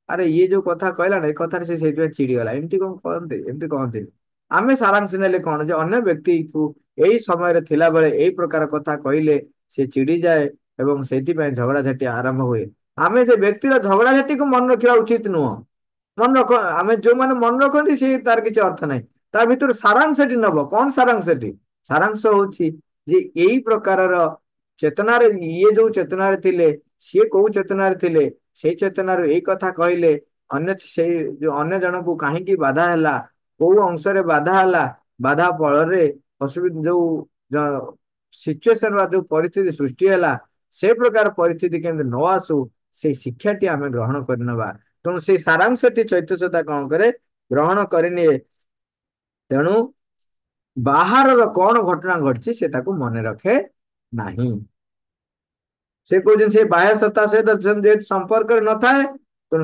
ଆରେ ଇଏ ଯୋଉ କଥା କହିଲା ନା, ଏ କଥାରେ ସେ ସେଇଥିପାଇଁ ଚିଡିଗଲା, ଏମିତି କଣ କହନ୍ତି, ଏମିତି କହନ୍ତିନି। ଆମେ ସାରାଂଶ ନେଲେ କଣ, ଯେ ଅନ୍ୟ ବ୍ୟକ୍ତିକୁ ଏଇ ସମୟରେ ଥିଲାବେଳେ ଏଇ ପ୍ରକାର କଥା କହିଲେ ସେ ଚିଡିଯାଏ ଏବଂ ସେଇଥିପାଇଁ ଝଗଡାଝାଟି ଆରମ୍ଭ ହୁଏ। ଆମେ ସେ ବ୍ୟକ୍ତିର ଝଗଡାଝାଟିକୁ ମନେ ରଖିବା ଉଚିତ ନୁହଁ। ଆମେ ଯୋଉମାନେ ମନେ ରଖନ୍ତି ସେ ତାର କିଛି ଅର୍ଥ ନାହିଁ। ତା ଭିତରୁ ସାରାଂଶଟି ନବ, କଣ ସାରାଂଶଟି? ସାରାଂଶ ହଉଛି ଯେ ଏଇ ପ୍ରକାରର ଚେତନାରେ, ଇଏ ଯୋଉ ଚେତନାରେ ଥିଲେ, ସିଏ କୋଉ ଚେତନାରେ ଥିଲେ, ସେଇ ଚେତନାରୁ ଏଇ କଥା କହିଲେ ସେଇ ଯୋଉ ଅନ୍ୟ ଜଣକୁ କାହିଁକି ବାଧା ହେଲା, କୋଉ ଅଂଶରେ ବାଧା ହେଲା, ବାଧା ଫଳରେ ଅସୁବିଧା ଯୋଉ ସିଚୁଏସନ ବା ଯୋଉ ପରିସ୍ଥିତି ସୃଷ୍ଟି ହେଲା, ସେ ପ୍ରକାର ପରିସ୍ଥିତି କେମିତି ନ ଆସୁ, ସେଇ ଶିକ୍ଷାଟି ଆମେ ଗ୍ରହଣ କରିନେବା। ତେଣୁ ସେଇ ସାରାଂଶଟି ଚୈତ୍ୟସତ୍ତା କଣ କରେ, ଗ୍ରହଣ କରିନିଏ। ତେଣୁ ବାହାରର କଣ ଘଟଣା ଘଟିଛି ସେ ତାକୁ ମନେ ରଖେ ନାହିଁ। ସେ କହୁଛନ୍ତି ସେ ବାହ୍ୟ ସତ୍ତା ସହିତ ଯେହେତୁ ସମ୍ପର୍କରେ ନଥାଏ, ତେଣୁ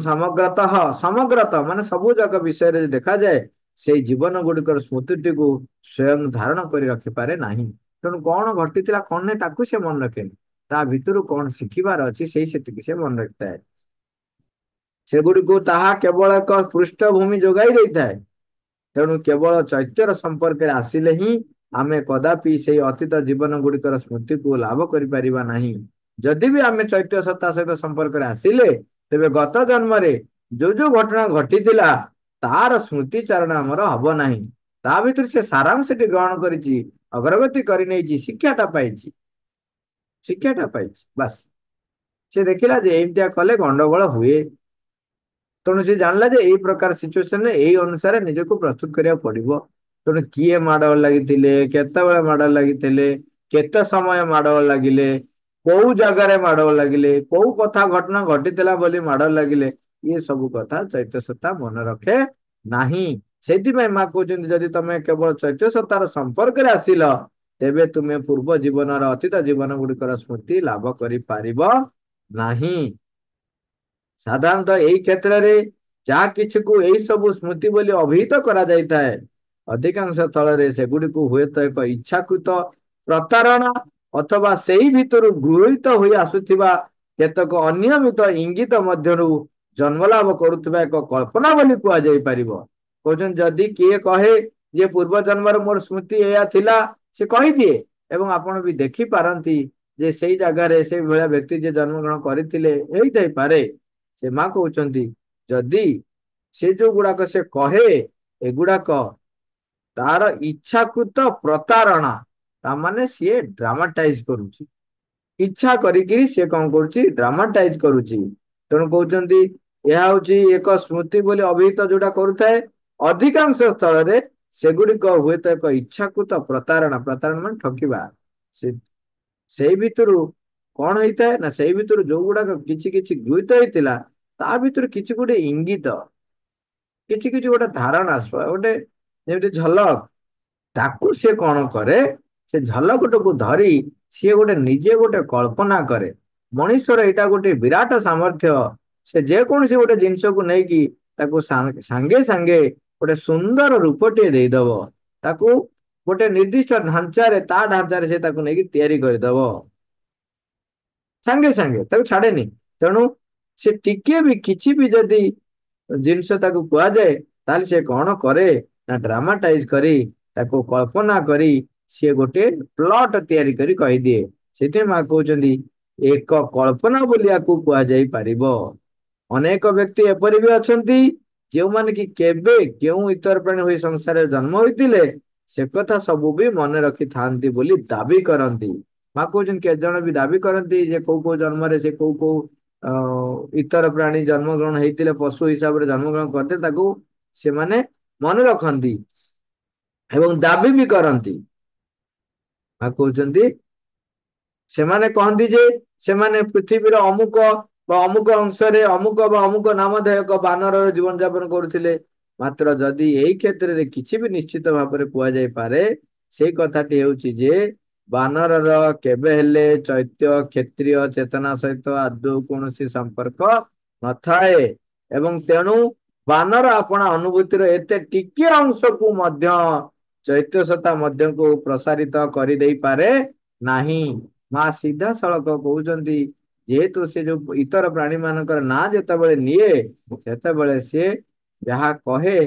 ସମଗ୍ରତଃ ମାନେ ସବୁ ଯାକ ବିଷୟରେ ଦେଖାଯାଏ, ସେଇ ଜୀବନ ଗୁଡିକର ସ୍ମୃତିଟିକୁ ସ୍ୱୟଂ ଧାରଣ କରି ରଖିପାରେ ନାହିଁ। ତେଣୁ କଣ ଘଟିଥିଲା କଣ ନାହିଁ ତାକୁ ସେ ମନେ ରଖେନି, ତା ଭିତରୁ କଣ ଶିଖିବାର ଅଛି ସେତିକି ସେ ମନେ ରଖିଥାଏ। ସେଗୁଡିକୁ ତାହା କେବଳ ଏକ ପୃଷ୍ଠଭୂମି ଯୋଗାଇ ଦେଇଥାଏ। ତେଣୁ କେବଳ ଚୈତ୍ୟର ସମ୍ପର୍କରେ ଆସିଲେ ହିଁ ଆମେ କଦାପି ସେଇ ଅତୀତ ଜୀବନ ଗୁଡିକର ସ୍ମୃତିକୁ ଲାଭ କରିପାରିବା ନାହିଁ। ଯଦି ବି ଆମେ ଚୈତ୍ୟ ସତ୍ତା ସହିତ ସମ୍ପର୍କରେ ଆସିଲେ, ତେବେ ଗତ ଜନ୍ମରେ ଯୋଉ ଘଟଣା ଘଟିଥିଲା ତାର ସ୍ମୃତିଚାରଣ ଆମର ହବ ନାହିଁ। ତା ଭିତରୁ ସେ ସାରାଂଶଟି ଗ୍ରହଣ କରିଛି, ଅଗ୍ରଗତି କରିନେଇଛି, ଶିକ୍ଷାଟା ପାଇଛି ବାସ୍। ସେ ଦେଖିଲା ଯେ ଏମିତିଆ କଲେ ଗଣ୍ଡଗୋଳ ହୁଏ। ତେଣୁ ସେ ଜାଣିଲା ଯେ ଏଇ ପ୍ରକାର ସିଚୁଏସନରେ ଏଇ ଅନୁସାରେ ନିଜକୁ ପ୍ରସ୍ତୁତ କରିବାକୁ ପଡିବ। ତେଣୁ କିଏ ମାଡ ଲାଗିଥିଲେ, କେତେବେଳେ ମାଡ ଲାଗିଥିଲେ, କେତେ ସମୟ ମାଡ ଲାଗିଲେ, କୋଉ ଜାଗାରେ ମାଡ ଲାଗିଲେ, କୋଉ କଥା ଘଟଣା ଘଟିଥିଲା ବୋଲି ମାଡ ଲାଗିଲେ, ଇଏ ସବୁ କଥା ଚୈତ୍ୟସତା ମନେ ରଖେ ନାହିଁ। ସେଇଥିପାଇଁ ମା କହୁଛନ୍ତି ଯଦି ତମେ କେବଳ ଚୈତ୍ୟସତାର ସମ୍ପର୍କରେ ଆସିଲ, ତେବେ ତୁମେ ପୂର୍ବ ଜୀବନର ଅତୀତ ଜୀବନ ଗୁଡିକର ସ୍ମୃତି ଲାଭ କରିପାରିବ ନାହିଁ। ସାଧାରଣତଃ ଏଇ କ୍ଷେତ୍ରରେ ଯାହା କିଛିକୁ ଏଇ ସବୁ ସ୍ମୃତି ବୋଲି ଅଭିହିତ କରାଯାଇଥାଏ, ଅଧିକାଂଶ ସ୍ଥଳରେ ସେଗୁଡିକୁ ହୁଏତ ଏକ ଇଚ୍ଛାକୃତ ପ୍ରତାରଣା ଅଥବା ସେଇ ଭିତରୁ ଗୃହୀତ ହୋଇ ଆସୁଥିବା କେତେକ ଅନିୟମିତ ଇଙ୍ଗିତ ମଧ୍ୟରୁ ଜନ୍ମଲାଭ କରୁଥିବା ଏକ କଳ୍ପନା ବୋଲି କୁହାଯାଇ ପାରିବ। କହୁଛନ୍ତି ଯଦି କିଏ କହେ ଯେ ପୂର୍ବ ଜନ୍ମର ମୋର ସ୍ମୃତି ଏଇଆ ଥିଲା, ସେ କହିଦିଏ ଏବଂ ଆପଣ ବି ଦେଖିପାରନ୍ତି ଯେ ସେଇ ଜାଗାରେ ସେଇ ଭଳିଆ ବ୍ୟକ୍ତି ଯେ ଜନ୍ମଗ୍ରହଣ କରିଥିଲେ ହେଇଥାଇପାରେ। ସେ ମା କହୁଛନ୍ତି ଯଦି ସେ ଯୋଉ ଗୁଡାକ ସେ କହେ ଏଗୁଡାକ ତାର ଇଚ୍ଛାକୃତ ପ୍ରତାରଣା, ତାମାନେ ସିଏ ଡ୍ରାମାଟାଇଜ କରୁଛି, ଇଚ୍ଛା କରିକିରି ସିଏ କଣ କରୁଛି, ଡ୍ରାମାଟାଇଜ କରୁଛି। ତେଣୁ କହୁଛନ୍ତି ଏହା ହଉଛି ଏକ ସ୍ମୃତି ବୋଲି ଅଭିହିତ ଯୋଉଟା କରୁଥାଏ, ଅଧିକାଂଶ ସ୍ଥଳରେ ସେଗୁଡିକ ହୁଏତ ଏକ ଇଚ୍ଛାକୃତ ପ୍ରତାରଣା, ପ୍ରତାରଣା ମାନେ ଠକିବା। ସେ ସେଇ ଭିତରୁ କଣ ହେଇଥାଏ ନା, ସେଇ ଭିତରୁ ଯୋଉ ଗୁଡାକ କିଛି କିଛି ଗୃହୀତ ହେଇଥିଲା ତା ଭିତରୁ କିଛି ଗୋଟେ ଇଙ୍ଗିତ, କିଛି କିଛି ଗୋଟେ ଧାରଣା, ଗୋଟେ ଯେମିତି ଝଲକ, ତାକୁ ସିଏ କଣ କରେ, ସେ ଝଲକଟକୁ ଧରି ସିଏ ଗୋଟେ ନିଜେ ଗୋଟେ କଳ୍ପନା କରେ। ମଣିଷର ଏଇଟା ଗୋଟେ ବିରାଟ ସାମର୍ଥ୍ୟ, ସେ ଯେକୌଣସି ଗୋଟେ ଜିନିଷକୁ ନେଇକି ତାକୁ ସାଙ୍ଗେ ସାଙ୍ଗେ ଗୋଟେ ସୁନ୍ଦର ରୂପଟିଏ ଦେଇଦବ, ତାକୁ ଗୋଟେ ନିର୍ଦ୍ଦିଷ୍ଟ ଢାଞ୍ଚାରେ, ତା ଢାଞ୍ଚାରେ ସେ ତାକୁ ନେଇକି ତିଆରି କରିଦବ ସାଙ୍ଗେ ସାଙ୍ଗେ, ତାକୁ ଛାଡେନି। ତେଣୁ ସେ ଟିକେ ବି କିଛି ବି ଯଦି ଜିନିଷ ତାକୁ କୁହାଯାଏ, ତାହେଲେ ସେ କଣ କରେ ନା ଡ୍ରାମାଟାଇଜ କରି, ତାକୁ କଳ୍ପନା କରି ସିଏ ଗୋଟେ ପ୍ଲଟ ତିଆରି କରି କହିଦିଏ। ସେଥିପାଇଁ ମା କହୁଛନ୍ତି ଏକ କଳ୍ପନା ବୋଲି ୟାକୁ କୁହାଯାଇ ପାରିବ। ଅନେକ ବ୍ୟକ୍ତି ଏପରି ବି ଅଛନ୍ତି ଯେଉଁମାନେ କି କେବେ କେଉଁ ଇତର ପ୍ରାଣୀ ହୋଇ ସଂସାରରେ ଜନ୍ମ ହୋଇଥିଲେ ସେ କଥା ସବୁ ବି ମନେ ରଖିଥାନ୍ତି ବୋଲି ଦାବି କରନ୍ତି। ମା କହୁଛନ୍ତି କେତେ ଜଣ ବି ଦାବି କରନ୍ତି ଯେ କୋଉ କୋଉ ଜନ୍ମରେ ସେ କୋଉ କୋଉ ଇତର ପ୍ରାଣୀ ଜନ୍ମଗ୍ରହଣ ହେଇଥିଲେ, ପଶୁ ହିସାବରେ ଜନ୍ମଗ୍ରହଣ କରିଥିଲେ, ତାକୁ ସେମାନେ ମନେ ରଖନ୍ତି ଏବଂ ଦାବି ବି କରନ୍ତି। ମା କହୁଛନ୍ତି ସେମାନେ କହନ୍ତି ଯେ ସେମାନେ ପୃଥିବୀର ଅମୁକ ବା ଅମୁକ ଅଂଶରେ ଅମୁକ ବା ଅମୁକ ନାମଧେୟକ ବାନରର ଜୀବନ ଯାପନ କରୁଥିଲେ। ମାତ୍ର ଯଦି ଏଇ କ୍ଷେତ୍ରରେ କିଛି ବି ନିଶ୍ଚିତ ଭାବରେ କୁହାଯାଇପାରେ, ସେଇ କଥାଟି ହେଉଛି ଯେ ବାନରର କେବେ ହେଲେ ଚୈତ୍ୟ କ୍ଷତ୍ରିୟ ଚେତନା ସହିତ ଆଦୌ କୌଣସି ସମ୍ପର୍କ ନଥାଏ ଏବଂ ତେଣୁ ବାନର ଆପଣା ଅନୁଭୂତିର ଏତେ ଟିକିଏ ଅଂଶକୁ ମଧ୍ୟ ଚୈତ୍ୟସତା ମଧ୍ୟକୁ ପ୍ରସାରିତ କରିଦେଇପାରେ ନାହିଁ। ମା ସିଧାସଳଖ କହୁଛନ୍ତି ଯେହେତୁ ସେ ଯୋଉ ଇତର ପ୍ରାଣୀ ମାନଙ୍କର ନାଁ ଯେତେବେଳେ ନିଏ, ସେତେବେଳେ ସିଏ ଯାହା କହେ,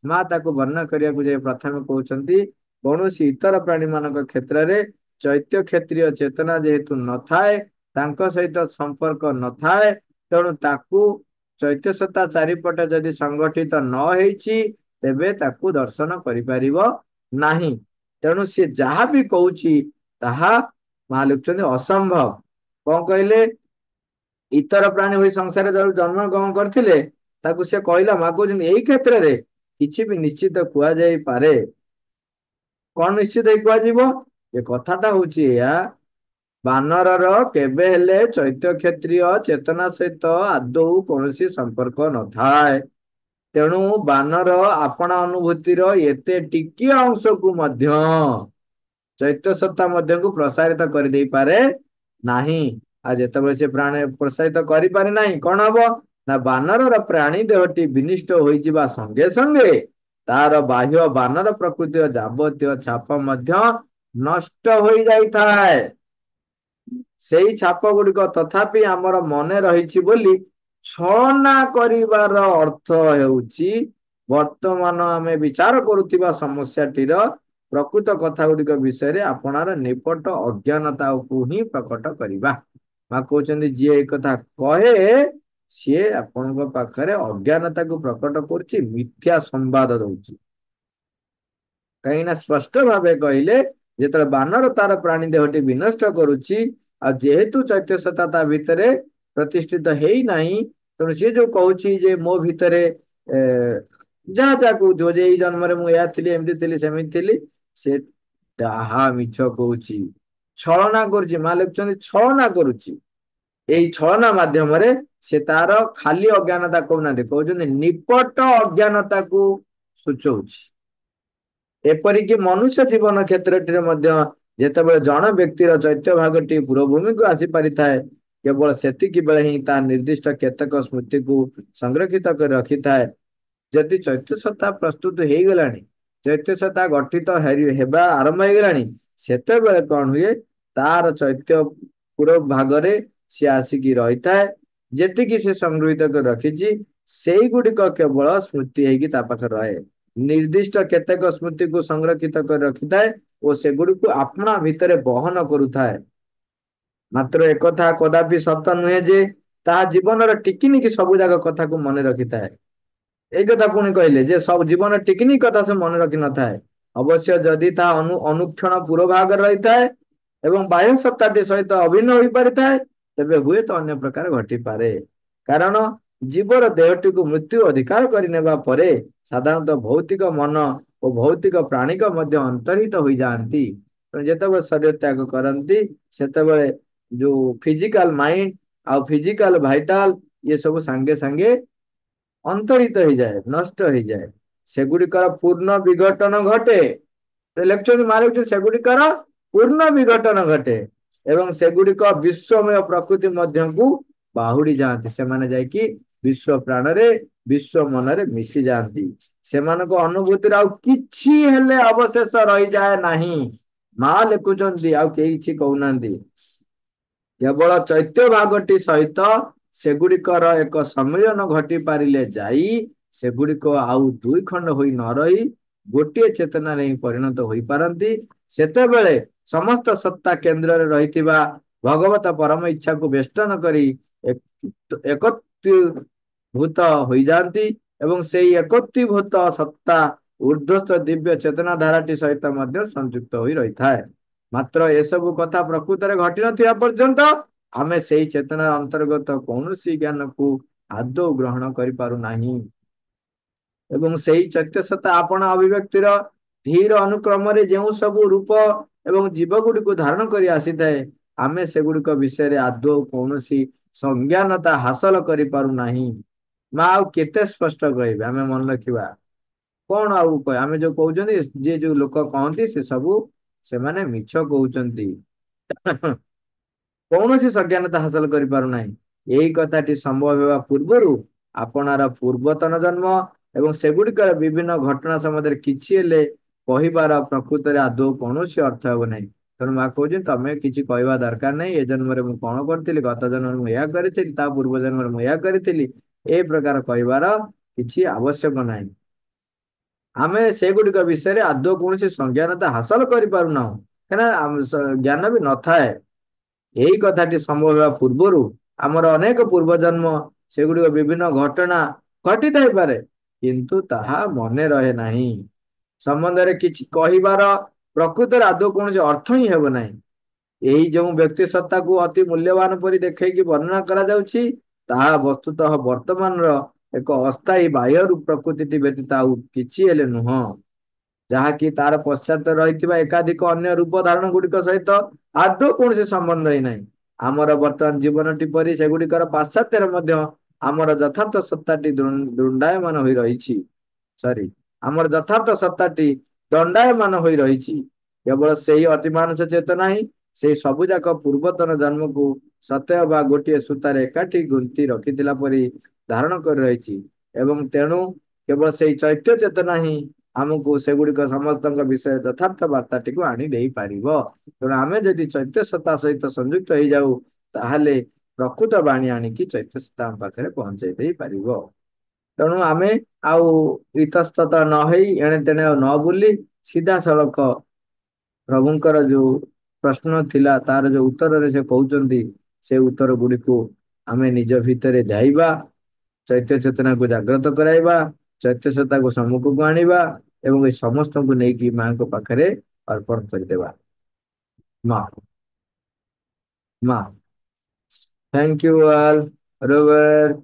ମା ତାକୁ ବର୍ଣ୍ଣନା କରିବାକୁ ଯାଇ ପ୍ରଥମେ କହୁଛନ୍ତି କୌଣସି ଇତର ପ୍ରାଣୀ ମାନଙ୍କ କ୍ଷେତ୍ରରେ ଚୈତ୍ୟ କ୍ଷତ୍ରିୟ ଚେତନା ଯେହେତୁ ନଥାଏ, ତାଙ୍କ ସହିତ ସମ୍ପର୍କ ନଥାଏ, ତେଣୁ ତାକୁ ଚୈତ୍ୟସତା ଚାରିପଟେ ଯଦି ସଂଗଠିତ ନ ହେଇଛି, ତେବେ ତାକୁ ଦର୍ଶନ କରିପାରିବ ନାହିଁ। ତେଣୁ ସେ ଯାହା ବି କହୁଛି ତାହା ମା ଲେଖୁଛନ୍ତି ଅସମ୍ଭବ। କଣ କହିଲେ, ଇତର ପ୍ରାଣୀ ହୋଇ ସଂସାରରେ ଜଣେ ଜନ୍ମ ଗ୍ରହଣ କରିଥିଲେ, ତାକୁ ସେ କହିଲା, ମା କହୁଛନ୍ତି ଏଇ କ୍ଷେତ୍ରରେ କିଛି ବି ନିଶ୍ଚିତ କୁହାଯାଇପାରେ। କଣ ନିଶ୍ଚିତ ହେଇ କୁହାଯିବ, ଏ କଥାଟା ହଉଛି ଏଇଆ, ବାନରର କେବେ ହେଲେ ଚୈତ୍ୟ କ୍ଷତ୍ରିୟ ଚେତନା ସହିତ ଆଦୌ କୌଣସି ସମ୍ପର୍କ ନଥାଏ। ତେଣୁ ବାନର ଆପଣା ଅନୁଭୂତିର ଏତେ ଟିକିଏ ଅଂଶକୁ ମଧ୍ୟ ଚୈତ୍ୟସତ୍ତା ମଧ୍ୟକୁ ପ୍ରସାରିତ କରିଦେଇପାରେ ନାହିଁ। ଆଉ ଯେତେବେଳେ ସେ ପ୍ରାଣୀ ପ୍ରସାରିତ କରିପାରେ ନାହିଁ, କଣ ହବ ନା ବାନରର ପ୍ରାଣୀ ଦେହଟି ବିନିଷ୍ଟ ହୋଇଯିବା ସଙ୍ଗେ ସଙ୍ଗେ ତାର ବାହ୍ୟ ବାନର ପ୍ରକୃତିର ଯାବତୀୟ ଛାପ ମଧ୍ୟ ନଷ୍ଟ ହୋଇଯାଇଥାଏ। ସେଇ ଛାପ ଗୁଡିକ ତଥାପି ଆମର ମନେ ରହିଛି ବୋଲି ଛଳନା କରିବାର ଅର୍ଥ ହେଉଛି ବର୍ତ୍ତମାନ ଆମେ ବିଚାର କରୁଥିବା ସମସ୍ୟାଟିର ପ୍ରକୃତ କଥା ଗୁଡିକ ବିଷୟରେ ଆପଣାର ନିପଟ ଅଜ୍ଞାନତାକୁ ହିଁ ପ୍ରକଟ କରିବା। ମା କହୁଛନ୍ତି ଯିଏ ଏ କଥା କହେ ସିଏ ଆପଣଙ୍କ ପାଖରେ ଅଜ୍ଞାନତାକୁ ପ୍ରକଟ କରୁଛି, ମିଥ୍ୟା ସମ୍ବାଦ ଦଉଛି। କାହିଁକି ନା ସ୍ପଷ୍ଟ ଭାବେ କହିଲେ, ଯେତେବେଳେ ବାନର ତାର ପ୍ରାଣୀ ଦେହଟି ବିନଷ୍ଟ କରୁଛି, ଆଉ ଯେହେତୁ ଚୈତ୍ୟସତା ତା ଭିତରେ ପ୍ରତିଷ୍ଠିତ ହେଇନାହିଁ, ତେଣୁ ସିଏ ଯୋଉ କହୁଛି ଯେ ମୋ ଭିତରେ ଯାହା ଯାହା କହୁଥିବ ଯେ ଏଇ ଜନ୍ମରେ ମୁଁ ଏହା ଥିଲି, ଏମିତି ଥିଲି, ସେମିତି ଥିଲି, ସେ ତାହା ମିଛ କହୁଛି, ଛଳନା କରୁଛି। ମା ଲେଖୁଛନ୍ତି ଛଳନା କରୁଛି। ଏଇ ଛଳନା ମାଧ୍ୟମରେ ସେ ତାର ଖାଲି ଅଜ୍ଞାନତା କହୁନାହାନ୍ତି, କହୁଛନ୍ତି ନିପଟ ଅଜ୍ଞାନତାକୁ ସୂଚଉଛି। ଏପରିକି ମନୁଷ୍ୟ ଜୀବନ କ୍ଷେତ୍ରଟିରେ ମଧ୍ୟ ଯେତେବେଳେ ଜଣେ ବ୍ୟକ୍ତିର ଚୈତ୍ୟ ଭାଗଟି ପୁରଭୂମିକୁ ଆସିପାରିଥାଏ, କେବଳ ସେତିକି ବେଳେ ହିଁ ତା ନିର୍ଦ୍ଦିଷ୍ଟ କେତେକ ସ୍ମୃତିକୁ ସଂରକ୍ଷିତ କରି ରଖିଥାଏ। ଯଦି ଚୈତ୍ୟସତ୍ତା ପ୍ରସ୍ତୁତ ହେଇଗଲାଣି, ଚୈତ୍ୟସତ୍ତା ଗଠିତ ହେବା ଆରମ୍ଭ ହେଇଗଲାଣି, ସେତେବେଳେ କଣ ହୁଏ, ତାର ଚୈତ୍ୟ ପୁର ଭାଗରେ ସିଏ ଆସିକି ରହିଥାଏ। ଯେତିକି ସେ ସଂଗୃହୀତ କରି ରଖିଛି, ସେଇଗୁଡିକ କେବଳ ସ୍ମୃତି ହେଇକି ତା ପାଖରେ ରହେ। ନିର୍ଦ୍ଦିଷ୍ଟ କେତେକ ସ୍ମୃତିକୁ ସଂରକ୍ଷିତ କରି ରଖିଥାଏ ଓ ସେଗୁଡିକୁ ଆପଣା ଭିତରେ ବହନ କରୁଥାଏ। ମାତ୍ର ଏକଥା କଦାପି ସତ ନୁହେଁ ଯେ ତାହା ଜୀବନର ଟିକିନିକି ସବୁ ଯାକ କଥାକୁ ମନେ ରଖିଥାଏ। ଏଇ କଥା ପୁଣି କହିଲେ ଯେ ସବୁ ଜୀବନ ଟିକିନିକି କଥା ସେ ମନେ ରଖି ନଥାଏ। ଅବଶ୍ୟ ଯଦି ତାହା ଅନୁକ୍ଷଣ ପୂର୍ବ ଭାଗରେ ରହିଥାଏ ଏବଂ ବାହ୍ୟ ସତ୍ତାଟି ସହିତ ଅଭିନ୍ନ ହୋଇପାରିଥାଏ, ତେବେ ହୁଏତ ଅନ୍ୟ ପ୍ରକାର ଘଟିପାରେ। କାରଣ ଜୀବର ଦେହଟିକୁ ମୃତ୍ୟୁ ଅଧିକାର କରିନେବା ପରେ ସାଧାରଣତଃ ଭୌତିକ ମନ ଓ ଭୌତିକ ପ୍ରାଣିକ ମଧ୍ୟ ଅନ୍ତର୍ହିତ ହୋଇଯାଆନ୍ତି। ଯେତେବେଳେ ଶରୀର ତ୍ୟାଗ କରନ୍ତି, ସେତେବେଳେ ଯୋଉ ଫିଜିକାଲ ମାଇଣ୍ଡ ଆଉ ଫିଜିକାଲ ଭାଇଟାଲ ଇଏ ସବୁ ସାଙ୍ଗେ ସାଙ୍ଗେ ଅନ୍ତରିତ ହେଇଯାଏ, ନଷ୍ଟ ହେଇଯାଏ। ସେଗୁଡିକର ପୂର୍ଣ୍ଣ ବିଘଟନ ଘଟେ। ଲେଖୁଛନ୍ତି ମା ଲେଖୁଛନ୍ତି ସେଗୁଡିକର ପୂର୍ଣ୍ଣ ବିଘଟନ ଘଟେ ଏବଂ ସେଗୁଡିକ ବିଶ୍ୱମୟ ପ୍ରକୃତି ମଧ୍ୟକୁ ବାହୁଡି ଯାଆନ୍ତି। ସେମାନେ ଯାଇକି ବିଶ୍ୱ ପ୍ରାଣରେ, ବିଶ୍ୱ ମନରେ ମିଶି ଯାଆନ୍ତି। ସେମାନଙ୍କ ଅନୁଭୂତିରେ ଆଉ କିଛି ହେଲେ ଅବଶେଷ ରହିଯାଏ ନାହିଁ। ମା ଲେଖୁଛନ୍ତି, ଆଉ କେହି କିଛି କହୁନାହାନ୍ତି। କେବଳ ଚୈତ୍ୟ ଭାଗଟି ସହିତ ସେଗୁଡିକର ଏକ ସମ୍ମିଳନ ଘଟି ପାରିଲେ ଯାଇ ସେଗୁଡିକ ଆଉ ଦୁଇ ଖଣ୍ଡ ହୋଇ ନ ରହି ଗୋଟିଏ ଚେତନାରେ ହିଁ ପରିଣତ ହୋଇପାରନ୍ତି। ସେତେବେଳେ ସମସ୍ତ ସତ୍ତା କେନ୍ଦ୍ରରେ ରହିଥିବା ଭଗବତ ପରମ ଇଚ୍ଛାକୁ ବେଷ୍ଟନ କରି ଏକତ୍ରୀଭୂତ ହୋଇଯାଆନ୍ତି ଏବଂ ସେଇ ଏକତ୍ରୀଭୂତ ସତ୍ତା ଉର୍ଦ୍ଧ୍ୱସ୍ଥ ଦିବ୍ୟ ଚେତନା ଧାରାଟି ସହିତ ମଧ୍ୟ ସଂଯୁକ୍ତ ହୋଇ ରହିଥାଏ। ମାତ୍ର ଏସବୁ କଥା ପ୍ରକୃତରେ ଘଟିନଥିବା ପର୍ଯ୍ୟନ୍ତ ଆମେ ସେଇ ଚେତନାର ଅନ୍ତର୍ଗତ କୌଣସି ଜ୍ଞାନକୁ ଆଦୌ ଗ୍ରହଣ କରିପାରୁନାହିଁ ଏବଂ ସେଇ ଚୈତ୍ୟସତ୍ତା ଆପଣା ଅଭିବ୍ୟକ୍ତିର ଧୀର ଅନୁକ୍ରମରେ ଯେଉଁ ସବୁ ରୂପ ଏବଂ ଜୀବ ଗୁଡିକୁ ଧାରଣ କରି ଆସିଥାଏ, ଆମେ ସେଗୁଡିକ ବିଷୟରେ ଆଦୌ କୌଣସି ସଂଜ୍ଞାନତା ହାସଲ କରିପାରୁନାହିଁ। ମା ଆଉ କେତେ ସ୍ପଷ୍ଟ କହିବେ, ଆମେ ମନେ ରଖିବା କଣ ଆଉ କହ, ଆମେ ଯୋଉ କହୁଛନ୍ତି ଯିଏ ଯୋଉ ଲୋକ କହନ୍ତି ସେ ସବୁ ସେମାନେ ମିଛ କହୁଛନ୍ତି। କୌଣସି ସଜ୍ଞାନତା ହାସଲ କରିପାରୁନାହିଁ। ଏଇ କଥାଟି ସମ୍ଭବ ହେବା ପୂର୍ବରୁ ଆପଣାର ପୂର୍ବତନ ଜନ୍ମ ଏବଂ ସେଗୁଡିକର ବିଭିନ୍ନ ଘଟଣା ସମ୍ବନ୍ଧରେ କିଛି ହେଲେ କହିବାର ପ୍ରକୃତରେ ଆଦୌ କୌଣସି ଅର୍ଥ ହେବ ନାହିଁ। ତେଣୁ ମା କହୁଛନ୍ତି ତମେ କିଛି କହିବା ଦରକାର ନାହିଁ। ଏ ଜନ୍ମରେ ମୁଁ କଣ କରିଥିଲି, ଗତ ଜନ୍ମରେ ମୁଁ ଏହା କରିଥିଲି, ତା ପୂର୍ବ ଜନ୍ମରେ ମୁଁ ଏହା କରିଥିଲି, ଏ ପ୍ରକାର କହିବାର କିଛି ଆବଶ୍ୟକ ନାହିଁ। ଆମେ ସେଗୁଡିକ ବିଷୟରେ ଆଦୌ କୌଣସି ସଂଜ୍ଞାନତା ହାସଲ କରିପାରୁନାହୁଁ, କାହିଁକିନା ଜ୍ଞାନ ବି ନଥାଏ। ଏଇ କଥାଟି ସମ୍ଭବ ହେବା ପୂର୍ବରୁ ଆମର ଅନେକ ପୂର୍ବ ଜନ୍ମ ସେଗୁଡିକ ବିଭିନ୍ନ ଘଟଣା ଘଟିଥାଇପାରେ, କିନ୍ତୁ ତାହା ମନେ ରହେ ନାହିଁ। ସମ୍ବନ୍ଧରେ କିଛି କହିବାର ପ୍ରକୃତରେ ଆଦୌ କୌଣସି ଅର୍ଥ ହିଁ ହେବ ନାହିଁ। ଏହି ଯେଉଁ ବ୍ୟକ୍ତି ସତ୍ତାକୁ ଅତି ମୂଲ୍ୟବାନ ପରି ଦେଖେଇକି ବର୍ଣ୍ଣନା କରାଯାଉଛି, ତାହା ବସ୍ତୁତଃ ବର୍ତ୍ତମାନର ଏକ ଅସ୍ଥାୟୀ ବାହ୍ୟରୁ ପ୍ରକୃତିଟି ବ୍ୟତୀତ ଆଉ କିଛି ହେଲେ ନୁହଁ, ଯାହାକି ତାର ପଶ୍ଚାତ ରହିଥିବା ଏକାଧିକ ଅନ୍ୟ ରୂପ ଧାରଣ ଗୁଡିକ ସହିତ ଆଦୌ କୌଣସି ସମ୍ବନ୍ଧ ହିଁ ନାହିଁ। ଆମର ବର୍ତ୍ତମାନ ଜୀବନଟି ପରି ସେଗୁଡିକର ପାଶ୍ଚାତ୍ୟରେ ମଧ୍ୟ ଆମର ଯଥାର୍ଥ ସତ୍ତାଟି ଦଣ୍ଡାୟମାନ ହୋଇ ରହିଛି। ଆମର ଯଥାର୍ଥ ସତ୍ତାଟି ଦଣ୍ଡାୟମାନ ହୋଇ ରହିଛି। କେବଳ ସେଇ ଅତିମାନସ ଚେତନା ହିଁ ସେଇ ସବୁ ଯାକ ପୂର୍ବତନ ଜନ୍ମକୁ ସତେୟ ବା ଗୋଟିଏ ସୂତାରେ ଏକାଠି ଗୁନ୍ଥି ରଖିଥିଲା ପରି ଧାରଣ କରି ରହିଛି ଏବଂ ତେଣୁ କେବଳ ସେଇ ଚୈତ୍ୟ ଚେତନା ହିଁ ଆମକୁ ସେଗୁଡିକ ସମସ୍ତଙ୍କ ବିଷୟ ଯଥାର୍ଥ ବାର୍ତ୍ତାଟିକୁ ଆଣି ଦେଇପାରିବ। ତେଣୁ ଆମେ ଯଦି ଚୈତ୍ୟ ସତ୍ତା ସହିତ ସଂଯୁକ୍ତ ହେଇଯାଉ, ତାହେଲେ ପ୍ରକୃତ ବାଣୀ ଆଣିକି ଚୈତ୍ୟ ସତ୍ତା ଆମ ପାଖରେ ପହଞ୍ଚେଇ ଦେଇପାରିବ। ତେଣୁ ଆମେ ଆଉ ଇତସ୍ତତ ନ ହେଇ ଏଣେ ତେଣେ ଆଉ ନ ବୁଲି ସିଧାସଳଖ ପ୍ରଭୁଙ୍କର ଯୋଉ ପ୍ରଶ୍ନ ଥିଲା ତାର ଯୋଉ ଉତ୍ତରରେ ସେ କହୁଛନ୍ତି, ସେ ଉତ୍ତର ଗୁଡିକୁ ଆମେ ନିଜ ଭିତରେ ଧ୍ୟାଇବା, ଚୈତ୍ୟ ଚେତନାକୁ ଜାଗ୍ରତ କରାଇବା, ଚୈତ୍ୟ ସତ୍ତାକୁ ସମ୍ମୁଖକୁ ଆଣିବା ଏବଂ ଏ ସମସ୍ତଙ୍କୁ ନେଇକି ମାଙ୍କ ପାଖରେ ଅର୍ପଣ କରିଦେବା। ମା ମା, thank you all, Robert.